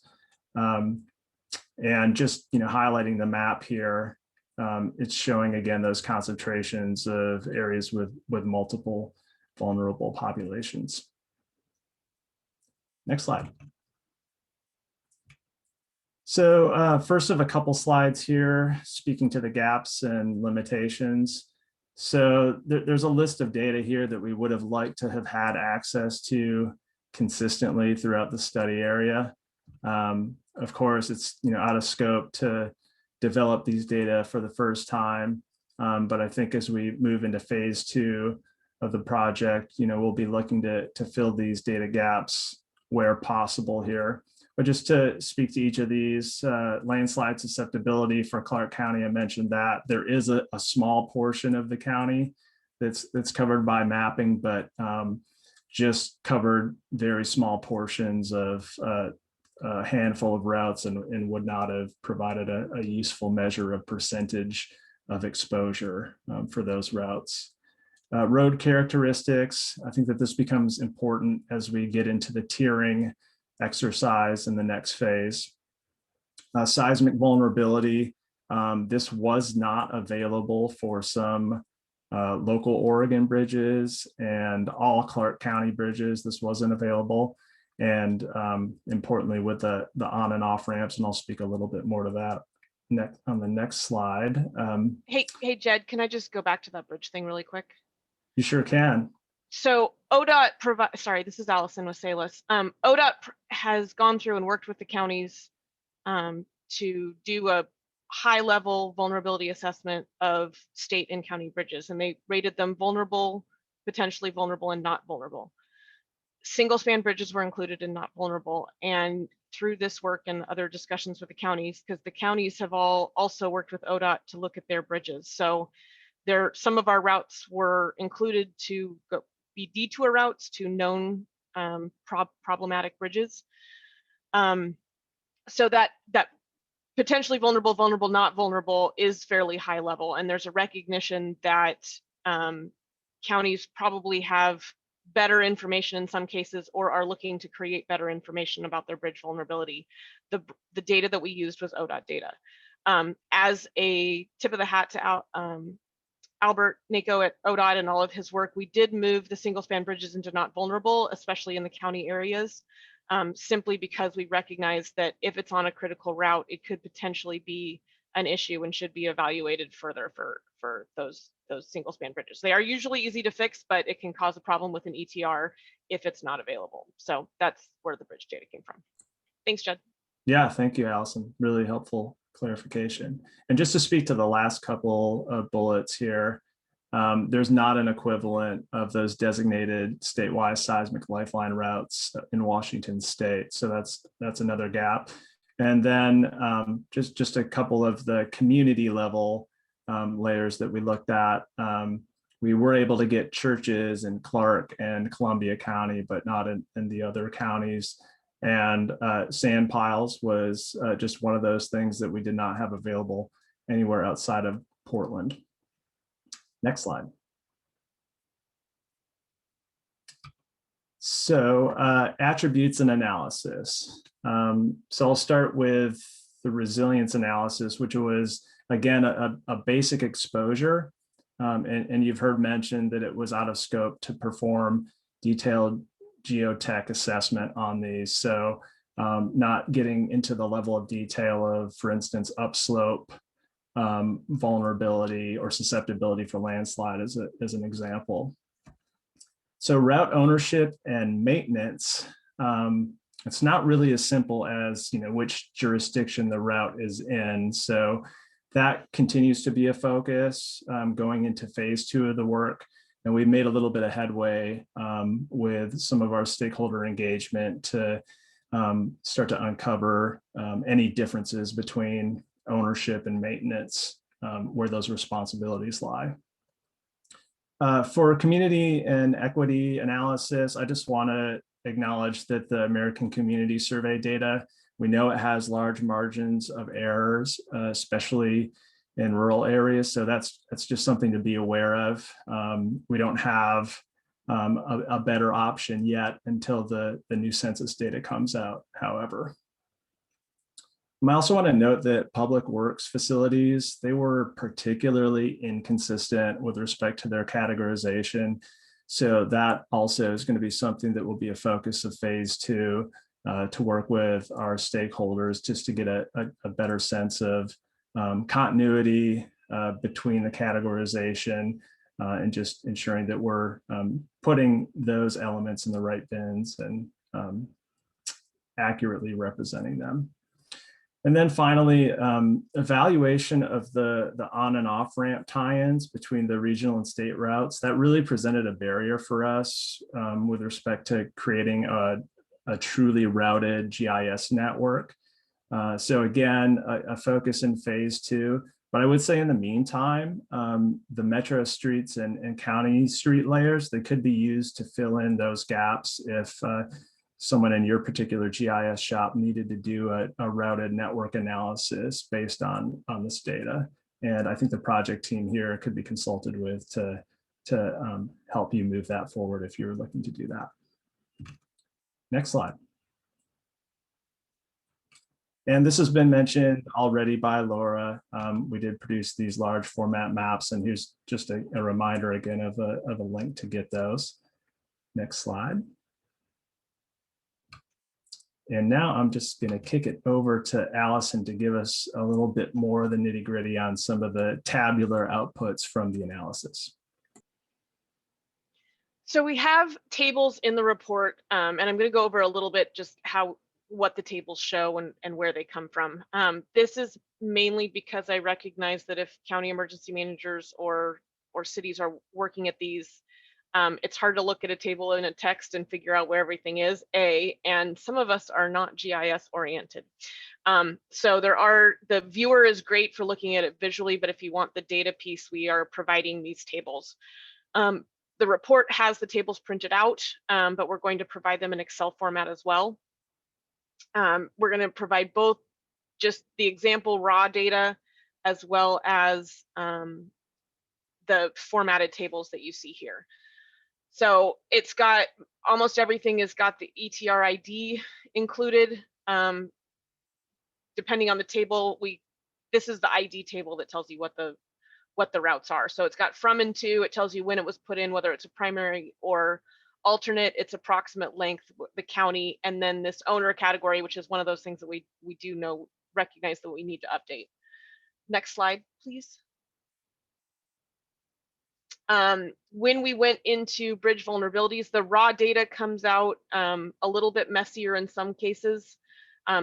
And just highlighting the map here, it's showing again those concentrations of areas with multiple vulnerable populations. Next slide. So first of a couple slides here, speaking to the gaps and limitations. So there's a list of data here that we would have liked to have had access to consistently throughout the study area. Of course, it's out of scope to develop these data for the first time. But I think as we move into phase 2 of the project, we'll be looking to fill these data gaps where possible here. But just to speak to each of these, landslide susceptibility for Clark County, I mentioned that there is a small portion of the county that's covered by mapping, but just covered very small portions of a handful of routes and would not have provided a useful measure of percentage of exposure for those routes. Road characteristics, I think that this becomes important as we get into the tiering exercise in the next phase. Seismic vulnerability, this was not available for some local Oregon bridges and all Clark County bridges. This wasn't available. And importantly, with the on and off ramps, and I'll speak a little bit more to that on the next slide.
Hey, Jed, can I just go back to that bridge thing really quick?
You sure can.
So ODOT this is Allison with Salus. ODOT has gone through and worked with the counties to do a high level vulnerability assessment of state and county bridges, and they rated them vulnerable, potentially vulnerable, and not vulnerable. Single span bridges were included in not vulnerable, and through this work and other discussions with the counties, because the counties have all also worked with ODOT to look at their bridges. So some of our routes were included to be detour routes to known problematic bridges. So that potentially vulnerable, not vulnerable is fairly high level. And there's a recognition that counties probably have better information in some cases, or are looking to create better information about their bridge vulnerability. The data that we used was ODOT data. As a tip of the hat to Albert Naco at ODOT and all of his work, we did move the single span bridges into not vulnerable, especially in the county areas, simply because we recognize that if it's on a critical route, it could potentially be an issue and should be evaluated further for those single span bridges. They are usually easy to fix, but it can cause a problem with an ETR if it's not available. So that's where the bridge data came from. Thanks, Jed.
Yeah, thank you, Allison. Really helpful clarification. And just to speak to the last couple of bullets here, there's not an equivalent of those designated statewide seismic lifeline routes in Washington state. So that's another gap. And then just a couple of the community level layers that we looked at. We were able to get churches in Clark and Columbia County, but not in the other counties. And sand piles was just one of those things that we did not have available anywhere outside of Portland. Next slide. So attributes and analysis. So I'll start with the resilience analysis, which was, again, a basic exposure. And you've heard mentioned that it was out of scope to perform detailed geotech assessment on these. So not getting into the level of detail of, for instance, upslope vulnerability or susceptibility for landslide as an example. So route ownership and maintenance, it's not really as simple as, which jurisdiction the route is in. So that continues to be a focus going into phase 2 of the work. And we've made a little bit of headway with some of our stakeholder engagement to start to uncover any differences between ownership and maintenance, where those responsibilities lie. For community and equity analysis, I just want to acknowledge that the American Community Survey data, we know it has large margins of errors, especially in rural areas. So that's just something to be aware of. We don't have a better option yet until the new census data comes out, however. I also want to note that public works facilities, they were particularly inconsistent with respect to their categorization. So that also is going to be something that will be a focus of phase 2 to work with our stakeholders just to get a better sense of continuity between the categorization and just ensuring that we're putting those elements in the right bins and accurately representing them. And then finally, evaluation of the on and off ramp tie-ins between the regional and state routes, that really presented a barrier for us with respect to creating a truly routed GIS network. So again, a focus in phase 2, but I would say in the meantime, the metro streets and county street layers, they could be used to fill in those gaps if someone in your particular GIS shop needed to do a routed network analysis based on this data. And I think the project team here could be consulted with to help you move that forward if you're looking to do that. Next slide. And this has been mentioned already by Laura. We did produce these large format maps, and here's just a reminder again of a link to get those. Next slide. And now I'm just going to kick it over to Allison to give us a little bit more of the nitty gritty on some of the tabular outputs from the analysis.
So we have tables in the report, and I'm going to go over a little bit just what the tables show and where they come from. This is mainly because I recognize that if county emergency managers or cities are working at these, it's hard to look at a table in a text and figure out where everything is, and some of us are not GIS oriented. So the viewer is great for looking at it visually, but if you want the data piece, we are providing these tables. The report has the tables printed out, but we're going to provide them in Excel format as well. We're going to provide both just the example raw data as well as the formatted tables that you see here. So it's got almost everything has got the ETR ID included. Depending on the table, this is the ID table that tells you what the routes are. So it's got from and to, it tells you when it was put in, whether it's a primary or alternate, its approximate length, the county, and then this owner category, which is one of those things that we do recognize that we need to update. Next slide, please. When we went into bridge vulnerabilities, the raw data comes out a little bit messier in some cases.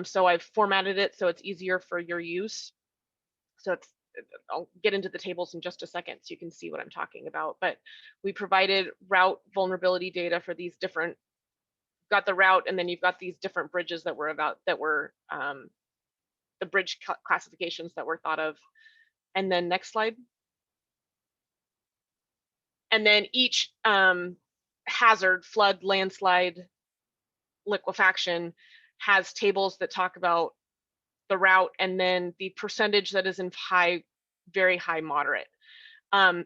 So I've formatted it so it's easier for your use. So I'll get into the tables in just a second so you can see what I'm talking about. But we provided route vulnerability data for these different, got the route, and then you've got these different bridges that were the bridge classifications that were thought of. And then next slide. And then each hazard, flood, landslide, liquefaction, has tables that talk about the route and then the percentage that is in high, very high, moderate.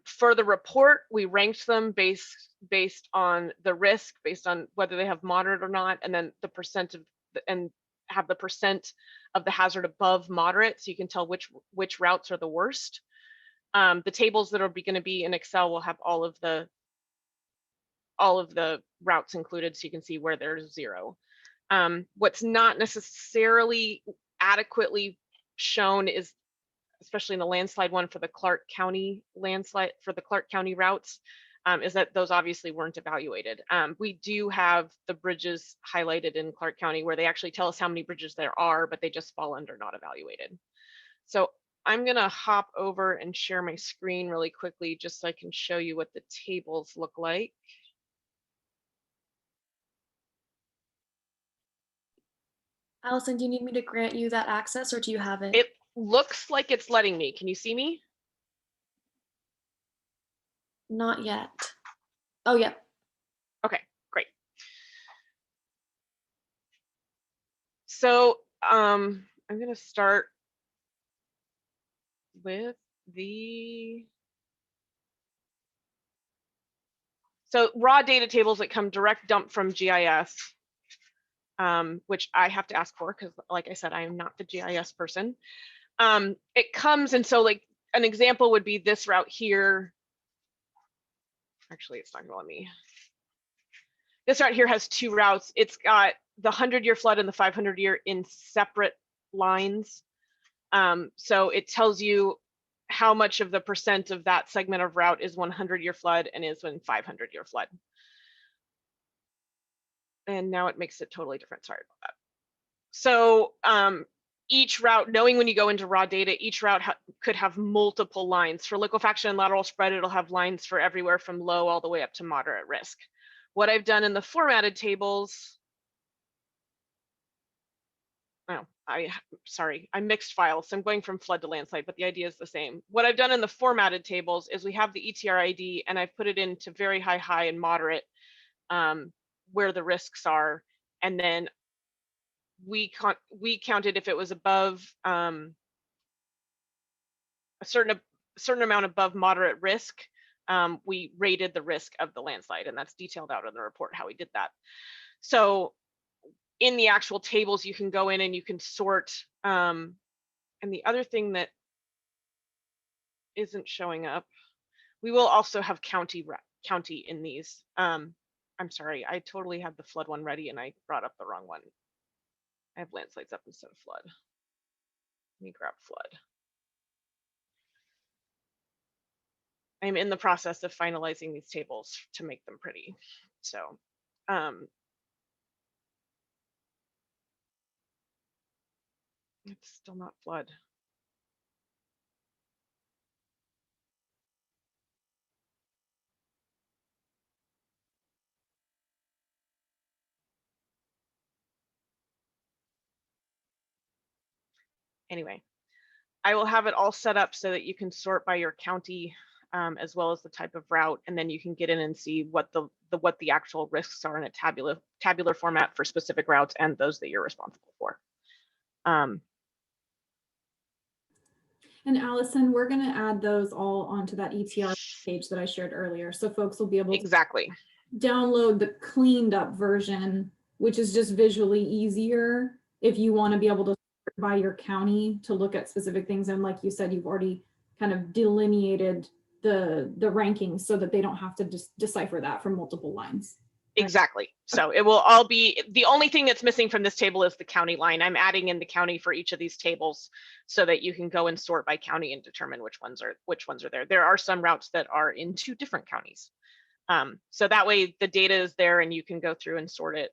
For the report, we ranked them based on the risk, based on whether they have moderate or not, and then the percent of, and have the percent of the hazard above moderate, so you can tell which routes are the worst. The tables that are going to be in Excel will have all of the routes included, so you can see where there's 0. What's not necessarily adequately shown is, especially in the landslide one for the Clark County landslide, for the Clark County routes, is that those obviously weren't evaluated. We do have the bridges highlighted in Clark County where they actually tell us how many bridges there are, but they just fall under not evaluated. So I'm going to hop over and share my screen really quickly just so I can show you what the tables look like.
Allison, do you need me to grant you that access or do you have it?
It looks like it's letting me. Can you see me?
Not yet. Oh, yeah.
Okay, great. So I'm going to start with so raw data tables that come direct dump from GIS, which I have to ask for because, like I said, I am not the GIS person. It comes, and so like an example would be this route here. Actually, it's not going to let me. This route here has 2 routes. It's got the 100-year flood and the 500-year in separate lines. So it tells you how much of the percent of that segment of route is 100-year flood and is in 500-year flood. And now it makes it totally different. Sorry about that. So each route, knowing when you go into raw data, each route could have multiple lines. For liquefaction and lateral spread, it'll have lines for everywhere from low all the way up to moderate risk. What I've done in the formatted tables, sorry, I mixed files, so I'm going from flood to landslide, but the idea is the same. What I've done in the formatted tables is we have the ETR ID and I've put it into very high, high, and moderate where the risks are, and then we counted if it was above a certain amount above moderate risk. We rated the risk of the landslide, and that's detailed out in the report how we did that. So in the actual tables, you can go in and you can sort. And the other thing that isn't showing up, we will also have county in these. I'm sorry, I totally had the flood one ready and I brought up the wrong one. I have landslides up instead of flood. Let me grab flood. I'm in the process of finalizing these tables to make them pretty. So it's still not flood. Anyway, I will have it all set up so that you can sort by your county as well as the type of route, and then you can get in and see what the actual risks are in a tabular format for specific routes and those that you're responsible for.
And Allison, we're going to add those all onto that ETR page that I shared earlier, so folks will be able to
exactly
download the cleaned up version, which is just visually easier if you want to be able to sort by your county to look at specific things. And like you said, you've already kind of delineated the rankings so that they don't have to just decipher that from multiple lines.
Exactly. So it will all be, the only thing that's missing from this table is the county line. I'm adding in the county for each of these tables so that you can go and sort by county and determine which ones are there. There are some routes that are in 2 different counties. So that way the data is there and you can go through and sort it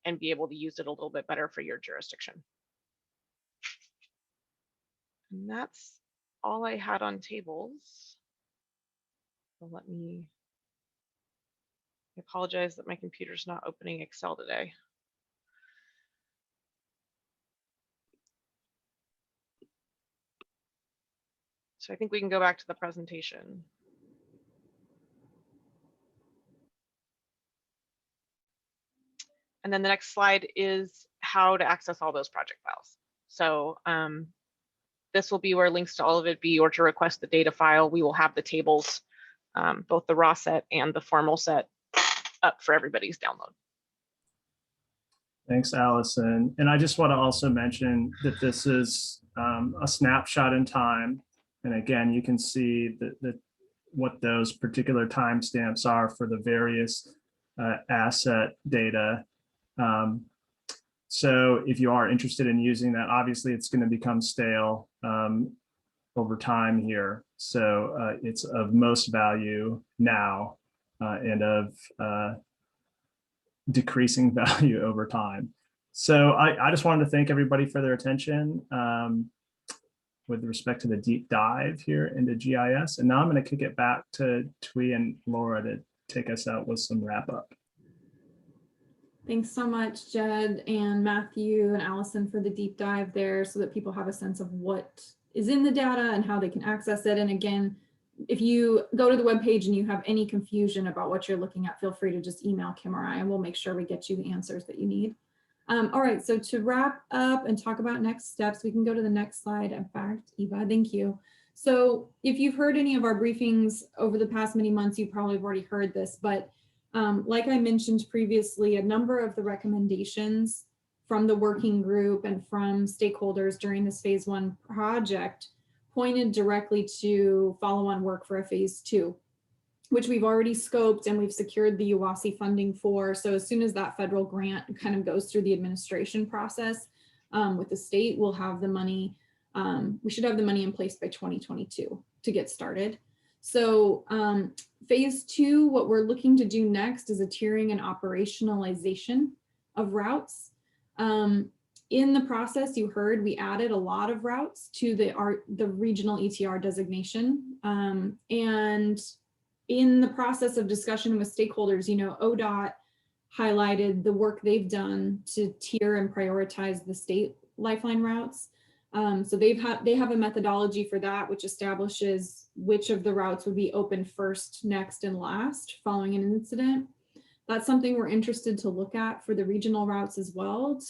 and be able to use it a little bit better for your jurisdiction. And that's all I had on tables. So let me, I apologize that my computer's not opening Excel today. So I think we can go back to the presentation. And then the next slide is how to access all those project files. So this will be where links to all of it be, or to request the data file. We will have the tables, both the raw set and the formal set, up for everybody's download.
Thanks, Allison. And I just want to also mention that this is a snapshot in time. And again, you can see what those particular timestamps are for the various asset data. So if you are interested in using that, obviously it's going to become stale over time here. So it's of most value now and of decreasing value over time. So I just wanted to thank everybody for their attention with respect to the deep dive here into GIS. And now I'm going to kick it back to Twee and Laura to take us out with some wrap up.
Thanks so much, Jed and Matthew and Allison, for the deep dive there, so that people have a sense of what is in the data and how they can access it. And again, if you go to the webpage and you have any confusion about what you're looking at, feel free to just email Kim or I, and we'll make sure we get you the answers that you need. All right, so to wrap up and talk about next steps, we can go to the next slide. In fact, Eva, thank you. So if you've heard any of our briefings over the past many months, you probably have already heard this, but like I mentioned previously, a number of the recommendations from the working group and from stakeholders during this phase 1 project pointed directly to follow-on work for a phase 2, which we've already scoped and we've secured the UASI funding for. So as soon as that federal grant kind of goes through the administration process with the state, we'll have the money. We should have the money in place by 2022 to get started. So phase 2, what we're looking to do next is a tiering and operationalization of routes. In the process, you heard we added a lot of routes to the regional ETR designation. And in the process of discussion with stakeholders, you know, ODOT highlighted the work they've done to tier and prioritize the state lifeline routes. So they have a methodology for that, which establishes which of the routes would be open first, next, and last following an incident. That's something we're interested to look at for the regional routes as well,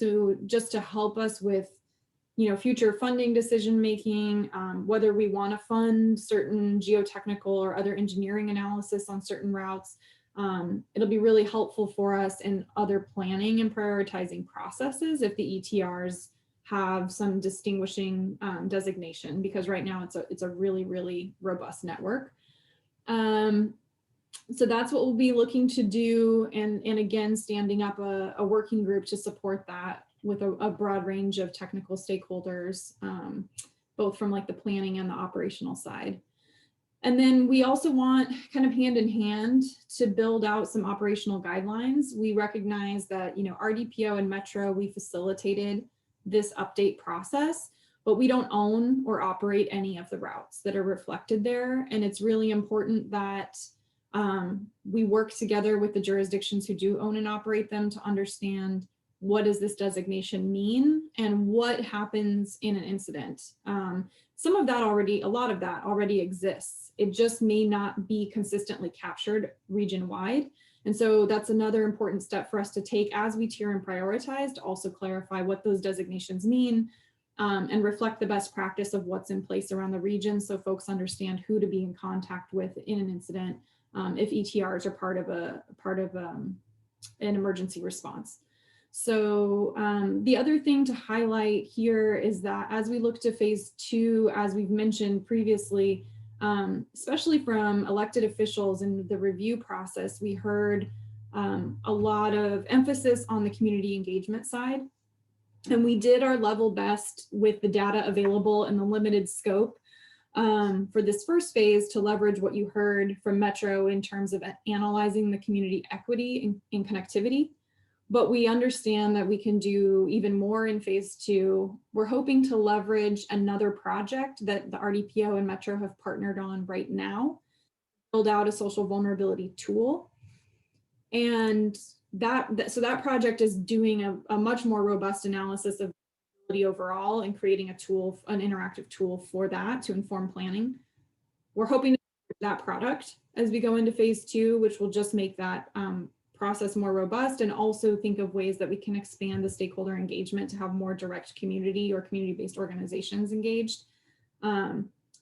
just to help us with, you know, future funding decision making, whether we want to fund certain geotechnical or other engineering analysis on certain routes. It'll be really helpful for us in other planning and prioritizing processes if the ETRs have some distinguishing designation, because right now it's a really, really robust network. So that's what we'll be looking to do, and again, standing up a working group to support that with a broad range of technical stakeholders, both from like the planning and the operational side. And then we also want, kind of hand in hand, to build out some operational guidelines. We recognize that, you know, RDPO and Metro, we facilitated this update process, but we don't own or operate any of the routes that are reflected there. And it's really important that we work together with the jurisdictions who do own and operate them to understand what does this designation mean and what happens in an incident. Some of that already, a lot of that already exists. It just may not be consistently captured region-wide. And so that's another important step for us to take as we tier and prioritize, to also clarify what those designations mean and reflect the best practice of what's in place around the region, so folks understand who to be in contact with in an incident if ETRs are part of an emergency response. So the other thing to highlight here is that as we look to phase 2, as we've mentioned previously, especially from elected officials in the review process, we heard a lot of emphasis on the community engagement side. And we did our level best with the data available and the limited scope for this first phase to leverage what you heard from Metro in terms of analyzing the community equity in connectivity. but we understand that we can do even more in phase 2. We're hoping to leverage another project that the RDPO and Metro have partnered on right now, build out a social vulnerability tool. And so that project is doing a much more robust analysis of overall and creating a tool, an interactive tool for that to inform planning. We're hoping to that product as we go into phase 2, which will just make that process more robust, and also think of ways that we can expand the stakeholder engagement to have more direct community or community-based organizations engaged.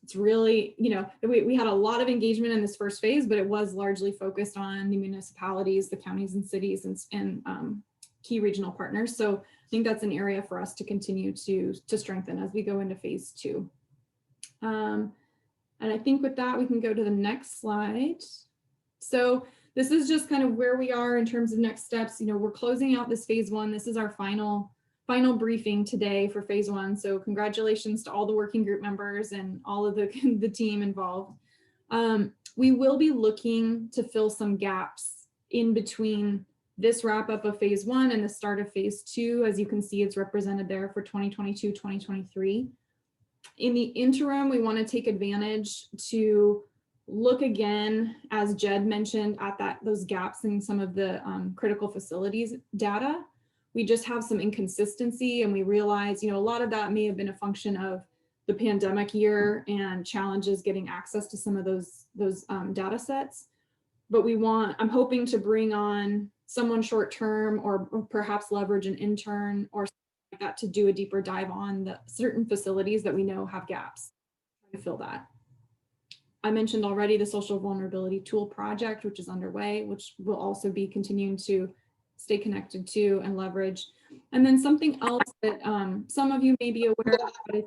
It's really, you know, we had a lot of engagement in this first phase, but it was largely focused on the municipalities, the counties and cities, and key regional partners. So I think that's an area for us to continue to strengthen as we go into phase 2. And I think with that, we can go to the next slide. So this is just kind of where we are in terms of next steps. You know, we're closing out this phase 1. This is our final briefing today for phase 1. So congratulations to all the working group members and all of the team involved. We will be looking to fill some gaps in between this wrap up of phase 1 and the start of phase 2. As you can see, it's represented there for 2022, 2023. In the interim, we want to take advantage to look again, as Jed mentioned, at those gaps in some of the critical facilities data. We just have some inconsistency, and we realize, you know, a lot of that may have been a function of the pandemic year and challenges getting access to some of those data sets. But I'm hoping to bring on someone short term, or perhaps leverage an intern or something like that to do a deeper dive on the certain facilities that we know have gaps to fill that. I mentioned already the social vulnerability tool project, which is underway, which will also be continuing to stay connected to and leverage. And then something else that some of you may be aware of, but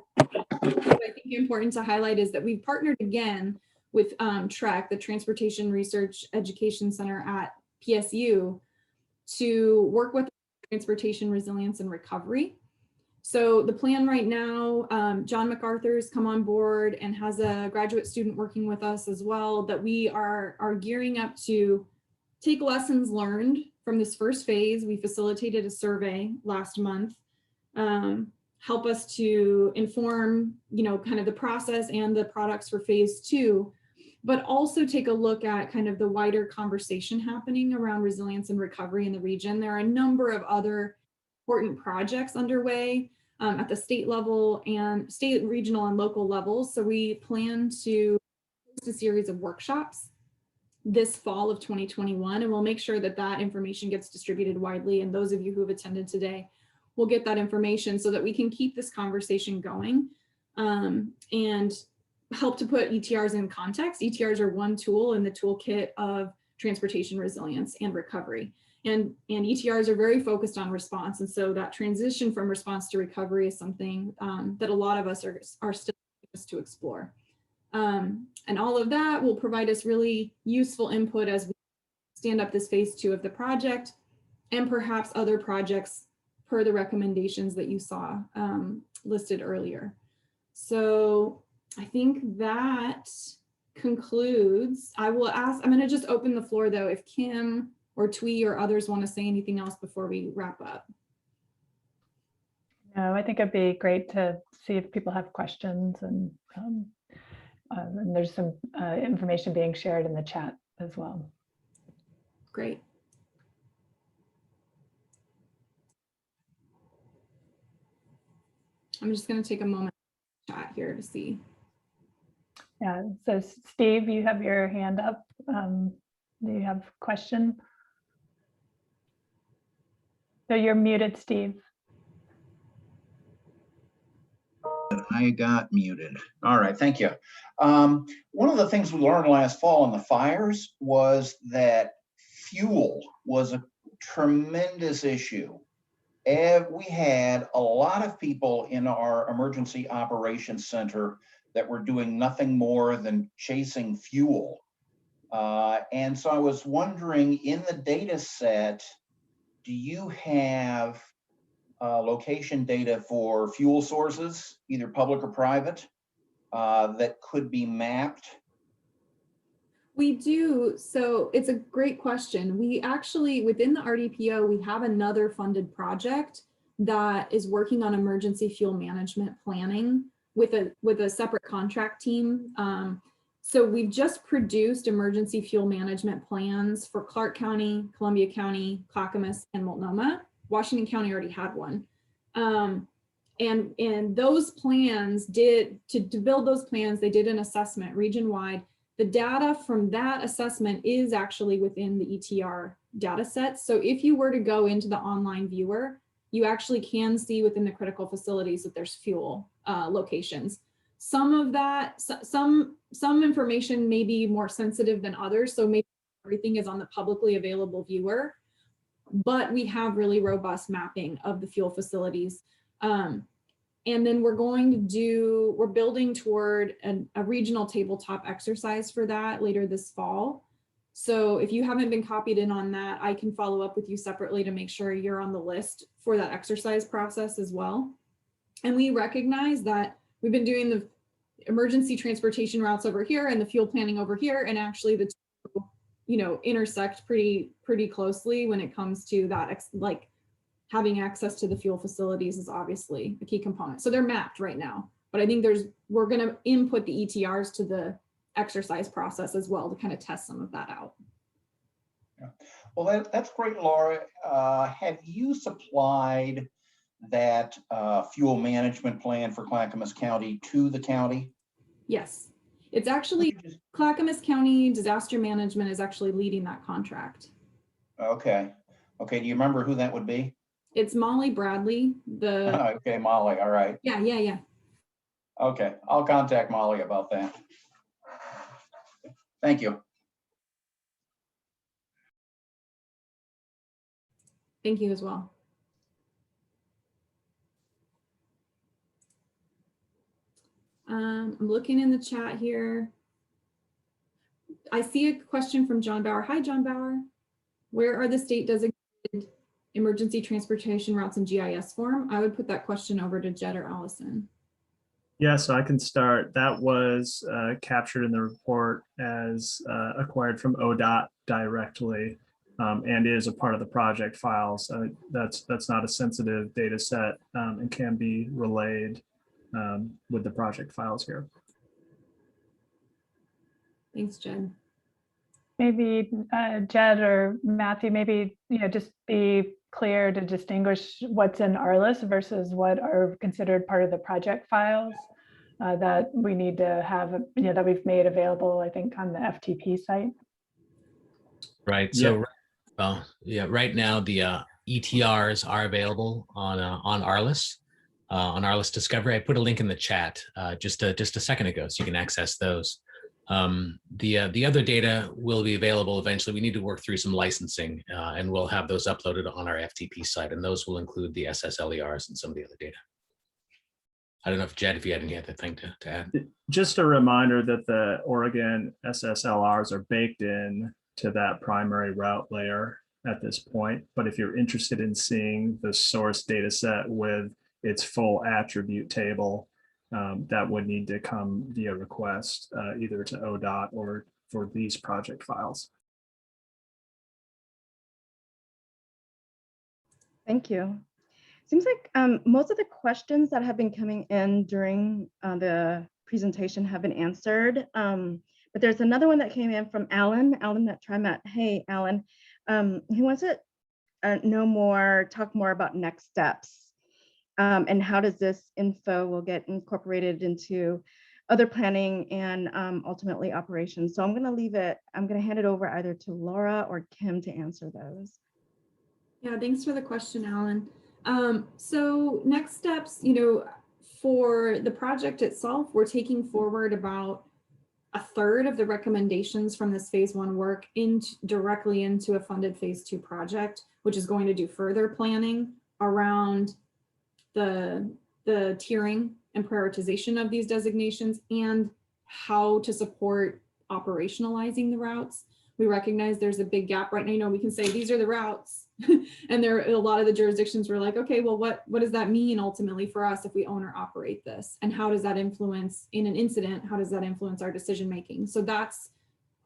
I think important to highlight, is that we've partnered again with TREC, the Transportation Research Education Center at PSU, to work with transportation resilience and recovery. So the plan right now, John MacArthur's come on board and has a graduate student working with us as well, that we are gearing up to take lessons learned from this first phase. We facilitated a survey last month, help us to inform, you know, kind of the process and the products for phase 2, but also take a look at kind of the wider conversation happening around resilience and recovery in the region. There are a number of other important projects underway at the state level and state, regional, and local levels. So we plan to host a series of workshops this fall of 2021, and we'll make sure that that information gets distributed widely. And those of you who have attended today will get that information so that we can keep this conversation going and help to put ETRs in context. ETRs are one tool in the toolkit of transportation resilience and recovery. And ETRs are very focused on response. And so that transition from response to recovery is something that a lot of us are still to explore. And all of that will provide us really useful input as we stand up this phase 2 of the project, and perhaps other projects per the recommendations that you saw listed earlier. So I think that concludes. I'm going to just open the floor though, if Kim or Twee or others want to say anything else before we wrap up.
No, I think it'd be great to see if people have questions, and there's some information being shared in the chat as well.
Great. I'm just going to take a moment to chat here to see.
Yeah, so Steve, you have your hand up. Do you have a question? So you're muted, Steve.
I got muted. All right, thank you. One of the things we learned last fall in the fires was that fuel was a tremendous issue. And we had a lot of people in our emergency operations center that were doing nothing more than chasing fuel. And so I was wondering, in the data set, do you have location data for fuel sources, either public or private, that could be mapped?
We do. So it's a great question. We actually, within the RDPO, we have another funded project that is working on emergency fuel management planning with a separate contract team. So we've just produced emergency fuel management plans for Clark County, Columbia County, Clackamas, and Multnomah. Washington County already had one. And those plans to build those plans, they did an assessment region-wide. The data from that assessment is actually within the ETR data set. So if you were to go into the online viewer, you actually can see within the critical facilities that there's fuel locations. Some of that, some information may be more sensitive than others. So maybe everything is on the publicly available viewer, but we have really robust mapping of the fuel facilities. And then we're building toward a regional tabletop exercise for that later this fall. So if you haven't been copied in on that, I can follow up with you separately to make sure you're on the list for that exercise process as well. And we recognize that we've been doing the emergency transportation routes over here and the fuel planning over here, and actually the two, intersect pretty closely when it comes to that, like having access to the fuel facilities is obviously a key component. So they're mapped right now, but I think we're going to input the ETRs to the exercise process as well to kind of test some of that out.
Yeah. Well, that's great, Laura. Have you supplied that fuel management plan for Clackamas County to the county?
Yes, it's actually Clackamas County Disaster Management is actually leading that contract.
Okay. Okay. Do you remember who that would be?
It's Molly Bradley.
Okay, Molly. All right.
Yeah.
Okay. I'll contact Molly about that. Thank you.
Thank you as well. I'm looking in the chat here. I see a question from John Bauer. Hi, John Bauer. Where are the state designated emergency transportation routes in GIS form? I would put that question over to Jed or Allison.
Yeah, so I can start. That was captured in the report as acquired from ODOT directly, and is a part of the project files. That's not a sensitive data set and can be relayed with the project files here.
Thanks, Jed.
Maybe Jed or Matthew, maybe just be clear to distinguish what's in RLIS versus what are considered part of the project files that we need to have, that we've made available, I think, on the FTP site.
Right. So, right now the ETRs are available on RLIS. On RLIS Discovery. I put a link in the chat just a second ago, so you can access those. The other data will be available eventually. We need to work through some licensing, and we'll have those uploaded on our FTP site, and those will include the SSLERs and some of the other data. I don't know if Jed, if you had any other thing to add.
Just a reminder that the Oregon SSLRs are baked in to that primary route layer at this point. But if you're interested in seeing the source data set with its full attribute table, that would need to come via request, either to ODOT or for these project files.
Thank you. Seems like most of the questions that have been coming in during the presentation have been answered. But there's another one that came in from Alan at TriMet. Hey, Alan, he wants to talk more about next steps. And how does this info will get incorporated into other planning and ultimately operations. So I'm going to hand it over either to Laura or Kim to answer those.
Yeah, thanks for the question, Alan. So next steps, for the project itself, we're taking forward about a third of the recommendations from this phase 1 work directly into a funded phase 2 project, which is going to do further planning around the tiering and prioritization of these designations and how to support operationalizing the routes. We recognize there's a big gap right now. We can say these are the routes and there are a lot of the jurisdictions were like, okay, well, what does that mean ultimately for us if we own or operate this? And how does that influence in an incident? How does that influence our decision making? So that's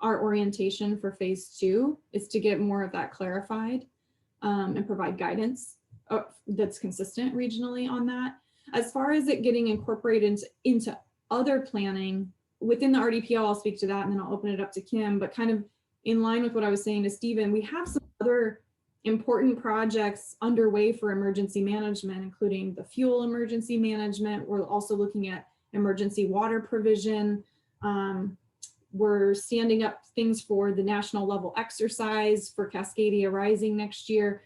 our orientation for phase 2 is to get more of that clarified and provide guidance that's consistent regionally on that. As far as it getting incorporated into other planning within the RDPO, I'll speak to that and then I'll open it up to Kim, but kind of in line with what I was saying to Stephen, we have some other important projects underway for emergency management, including the fuel emergency management. We're also looking at emergency water provision. We're standing up things for the national level exercise for Cascadia Rising next year.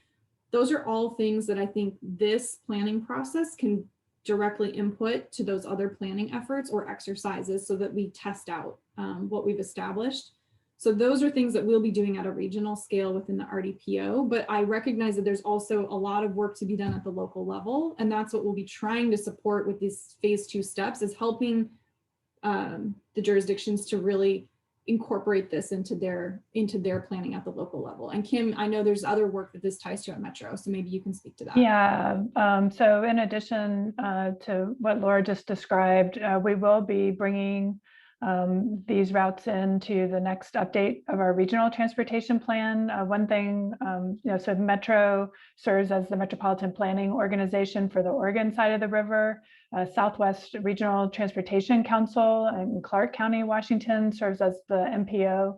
Those are all things that I think this planning process can directly input to those other planning efforts or exercises so that we test out what we've established. So those are things that we'll be doing at a regional scale within the RDPO, but I recognize that there's also a lot of work to be done at the local level. And that's what we'll be trying to support with these phase 2 steps, is helping the jurisdictions to really incorporate this into their planning at the local level. And Kim, I know there's other work that this ties to at Metro, so maybe you can speak to that.
Yeah, so in addition to what Laura just described, we will be bringing these routes into the next update of our regional transportation plan. One thing, so Metro serves as the Metropolitan Planning Organization for the Oregon side of the river. Southwest Regional Transportation Council in Clark County, Washington serves as the MPO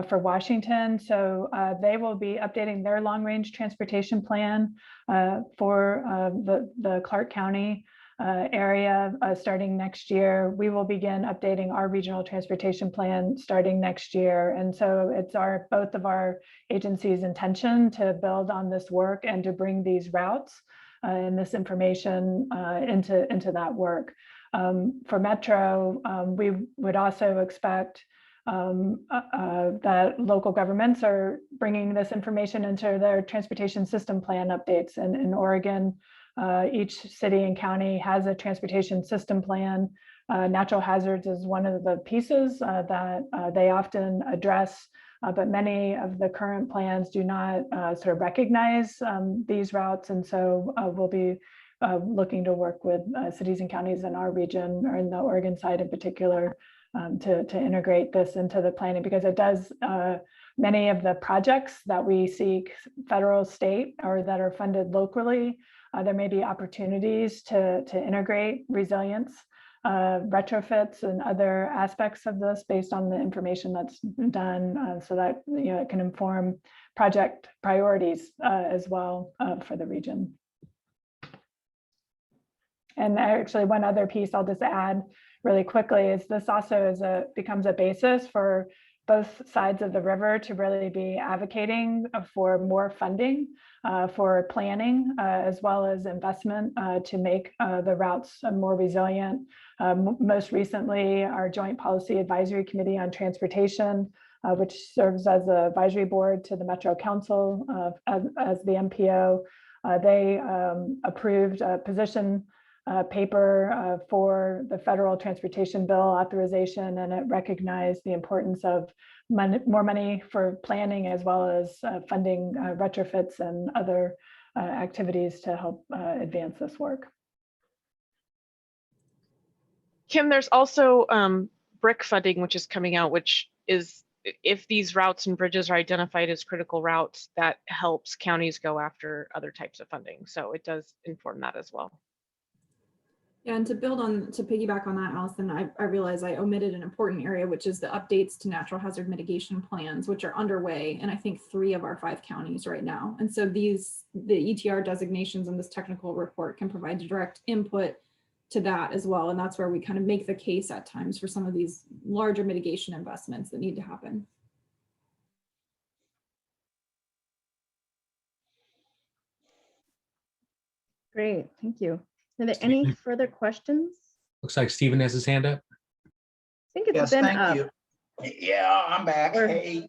for Washington. So they will be updating their long-range transportation plan for the Clark County area starting next year. We will begin updating our regional transportation plan starting next year. And so it's both of our agencies' intention to build on this work and to bring these routes and this information into that work. For Metro, we would also expect that local governments are bringing this information into their transportation system plan updates. And in Oregon, each city and county has a transportation system plan. Natural hazards is one of the pieces that they often address, but many of the current plans do not sort of recognize these routes. And so we'll be looking to work with cities and counties in our region, or in the Oregon side in particular, to integrate this into the planning, because it does, many of the projects that we seek federal, state, or that are funded locally, there may be opportunities to integrate resilience, retrofits, and other aspects of this based on the information that's done, so that it can inform project priorities as well for the region. And actually, one other piece I'll just add really quickly is this also becomes a basis for both sides of the river to really be advocating for more funding for planning, as well as investment to make the routes more resilient. Most recently, our Joint Policy Advisory Committee on Transportation, which serves as an advisory board to the Metro Council as the MPO, they approved a position paper for the federal transportation bill authorization, and it recognized the importance of more money for planning, as well as funding retrofits and other activities to help advance this work.
Kim, there's also BRIC funding, which is coming out, which is, if these routes and bridges are identified as critical routes, that helps counties go after other types of funding. So it does inform that as well.
Yeah, and to piggyback on that, Allison, I realize I omitted an important area, which is the updates to natural hazard mitigation plans, which are underway in I think 3 of our 5 counties right now. And so the ETR designations in this technical report can provide direct input to that as well. And that's where we kind of make the case at times for some of these larger mitigation investments that need to happen.
Great, thank you. Are there any further questions?
Looks like Stephen has his hand up.
I think it's
Yes,
been
thank
up.
you. Yeah, I'm back.
Or-
Hey,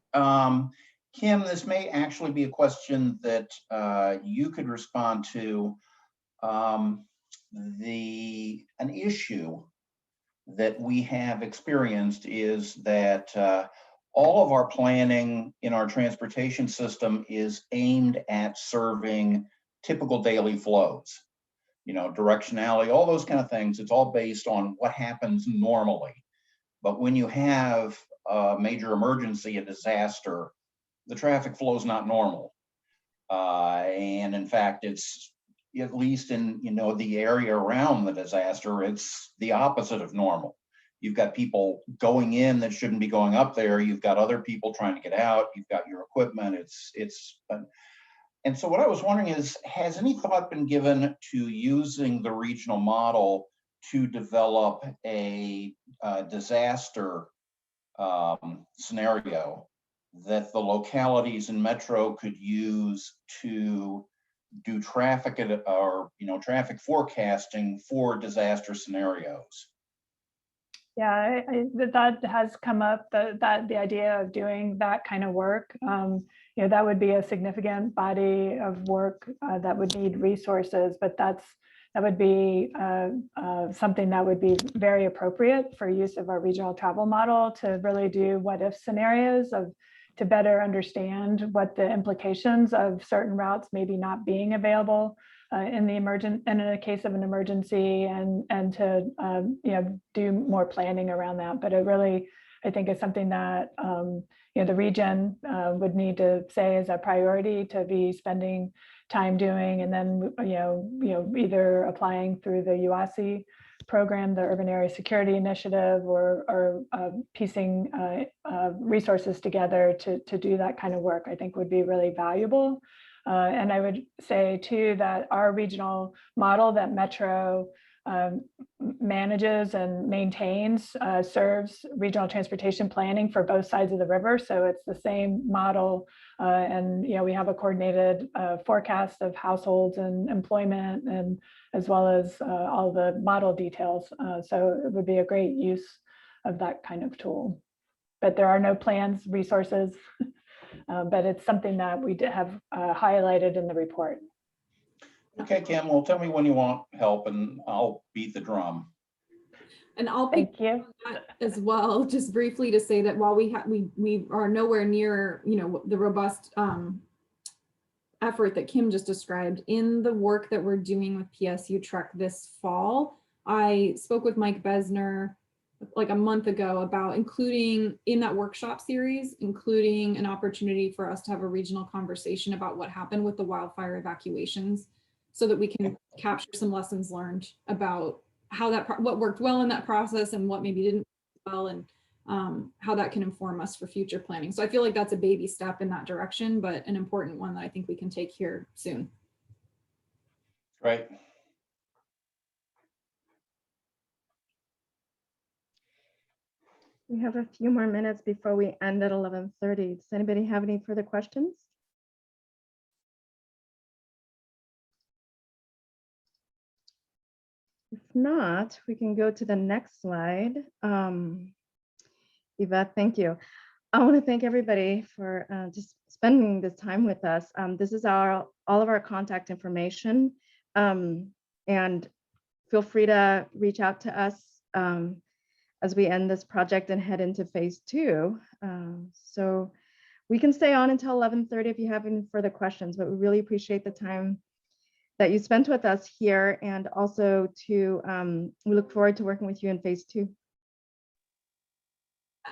Kim, this may actually be a question that you could respond to. An issue that we have experienced is that all of our planning in our transportation system is aimed at serving typical daily flows. Directionality, all those kind of things. It's all based on what happens normally. But when you have a major emergency, a disaster, the traffic flow is not normal. And in fact, it's, at least in, the area around the disaster, it's the opposite of normal. You've got people going in that shouldn't be going up there. You've got other people trying to get out. You've got your equipment. And so what I was wondering is, has any thought been given to using the regional model to develop a disaster scenario that the localities in Metro could use to do traffic traffic forecasting for disaster scenarios?
Yeah, that has come up, the idea of doing that kind of work. That would be a significant body of work that would need resources, but that would be something that would be very appropriate for use of our regional travel model to really do what if scenarios to better understand what the implications of certain routes maybe not being available in a case of an emergency, and to do more planning around that. But it really, I think, is something that the region would need to say is a priority to be spending time doing, and then either applying through the UASI program, the Urban Area Security Initiative, or piecing resources together to do that kind of work, I think would be really valuable. And I would say too that our regional model that Metro manages and maintains serves regional transportation planning for both sides of the river. So it's the same model, and we have a coordinated forecast of households and employment, and as well as all the model details. So it would be a great use of that kind of tool. But there are no plans, resources, but it's something that we have highlighted in the report.
Okay, Kim, well, tell me when you want help and I'll beat the drum.
And I'll
Thank you
as well, just briefly to say that while we are nowhere near, the robust effort that Kim just described in the work that we're doing with PSU Truck this fall, I spoke with Mike Besner like a month ago about including in that workshop series, including an opportunity for us to have a regional conversation about what happened with the wildfire evacuations, so that we can capture some lessons learned about how what worked well in that process and what maybe didn't well, and how that can inform us for future planning. So I feel like that's a baby step in that direction, but an important one that I think we can take here soon.
Right.
We have a few more minutes before we end at 11:30. Does anybody have any further questions? If not, we can go to the next slide. Eva, thank you. I want to thank everybody for just spending this time with us. This is all of our contact information, and feel free to reach out to us as we end this project and head into phase 2. So we can stay on until 11:30 if you have any further questions, but we really appreciate the time that you spent with us here, and also we look forward to working with you in phase 2.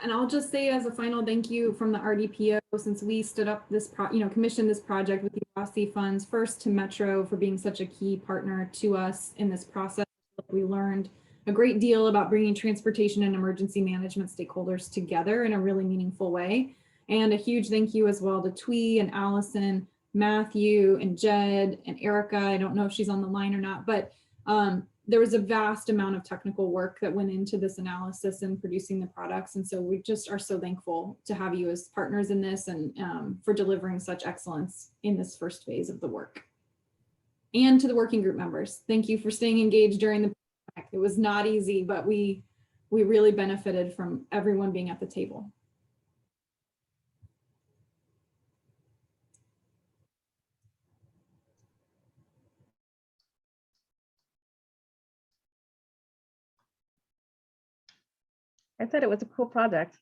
And I'll just say as a final thank you from the RDPO, since we stood up this, commissioned this project with the UASI funds, first to Metro for being such a key partner to us in this process. We learned a great deal about bringing transportation and emergency management stakeholders together in a really meaningful way. And a huge thank you as well to Twee and Allison, Matthew and Jed and Erica. I don't know if she's on the line or not, but there was a vast amount of technical work that went into this analysis and producing the products. And so we just are so thankful to have you as partners in this, and for delivering such excellence in this first phase of the work. And to the working group members, thank you for staying engaged during the project. It was not easy, but we really benefited from everyone being at the table.
I said it was a cool project.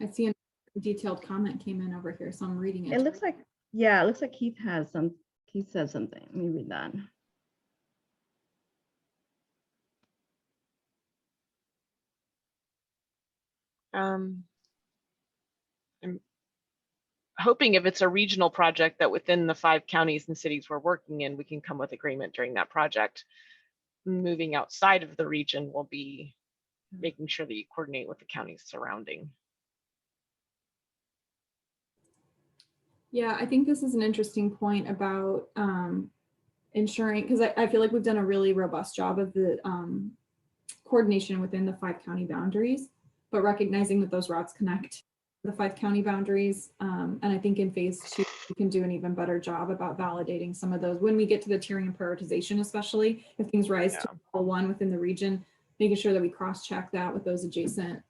I see a detailed comment came in over here, so I'm reading it.
It looks like, yeah, it looks like Keith has some, Keith said something. Let me read that.
I'm hoping if it's a regional project that within the 5 counties and cities we're working in, we can come with agreement during that project. Moving outside of the region will be making sure that you coordinate with the counties surrounding.
Yeah, I think this is an interesting point about ensuring, because I feel like we've done a really robust job of the coordination within the 5 county boundaries, but recognizing that those routes connect the 5 county boundaries. And I think in phase 2, we can do an even better job about validating some of those when we get to the tiering and prioritization, especially if things rise to level 1 within the region, making sure that we cross-check that with those adjacent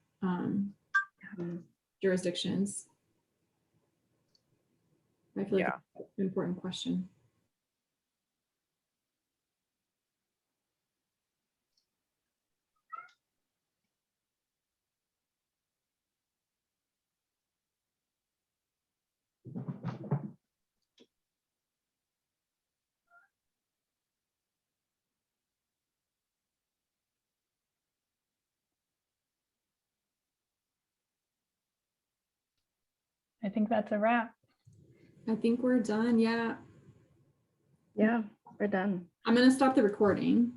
jurisdictions. I feel like that's an important question.
I think that's a wrap.
I think we're done. Yeah.
Yeah, we're done.
I'm going to stop the recording.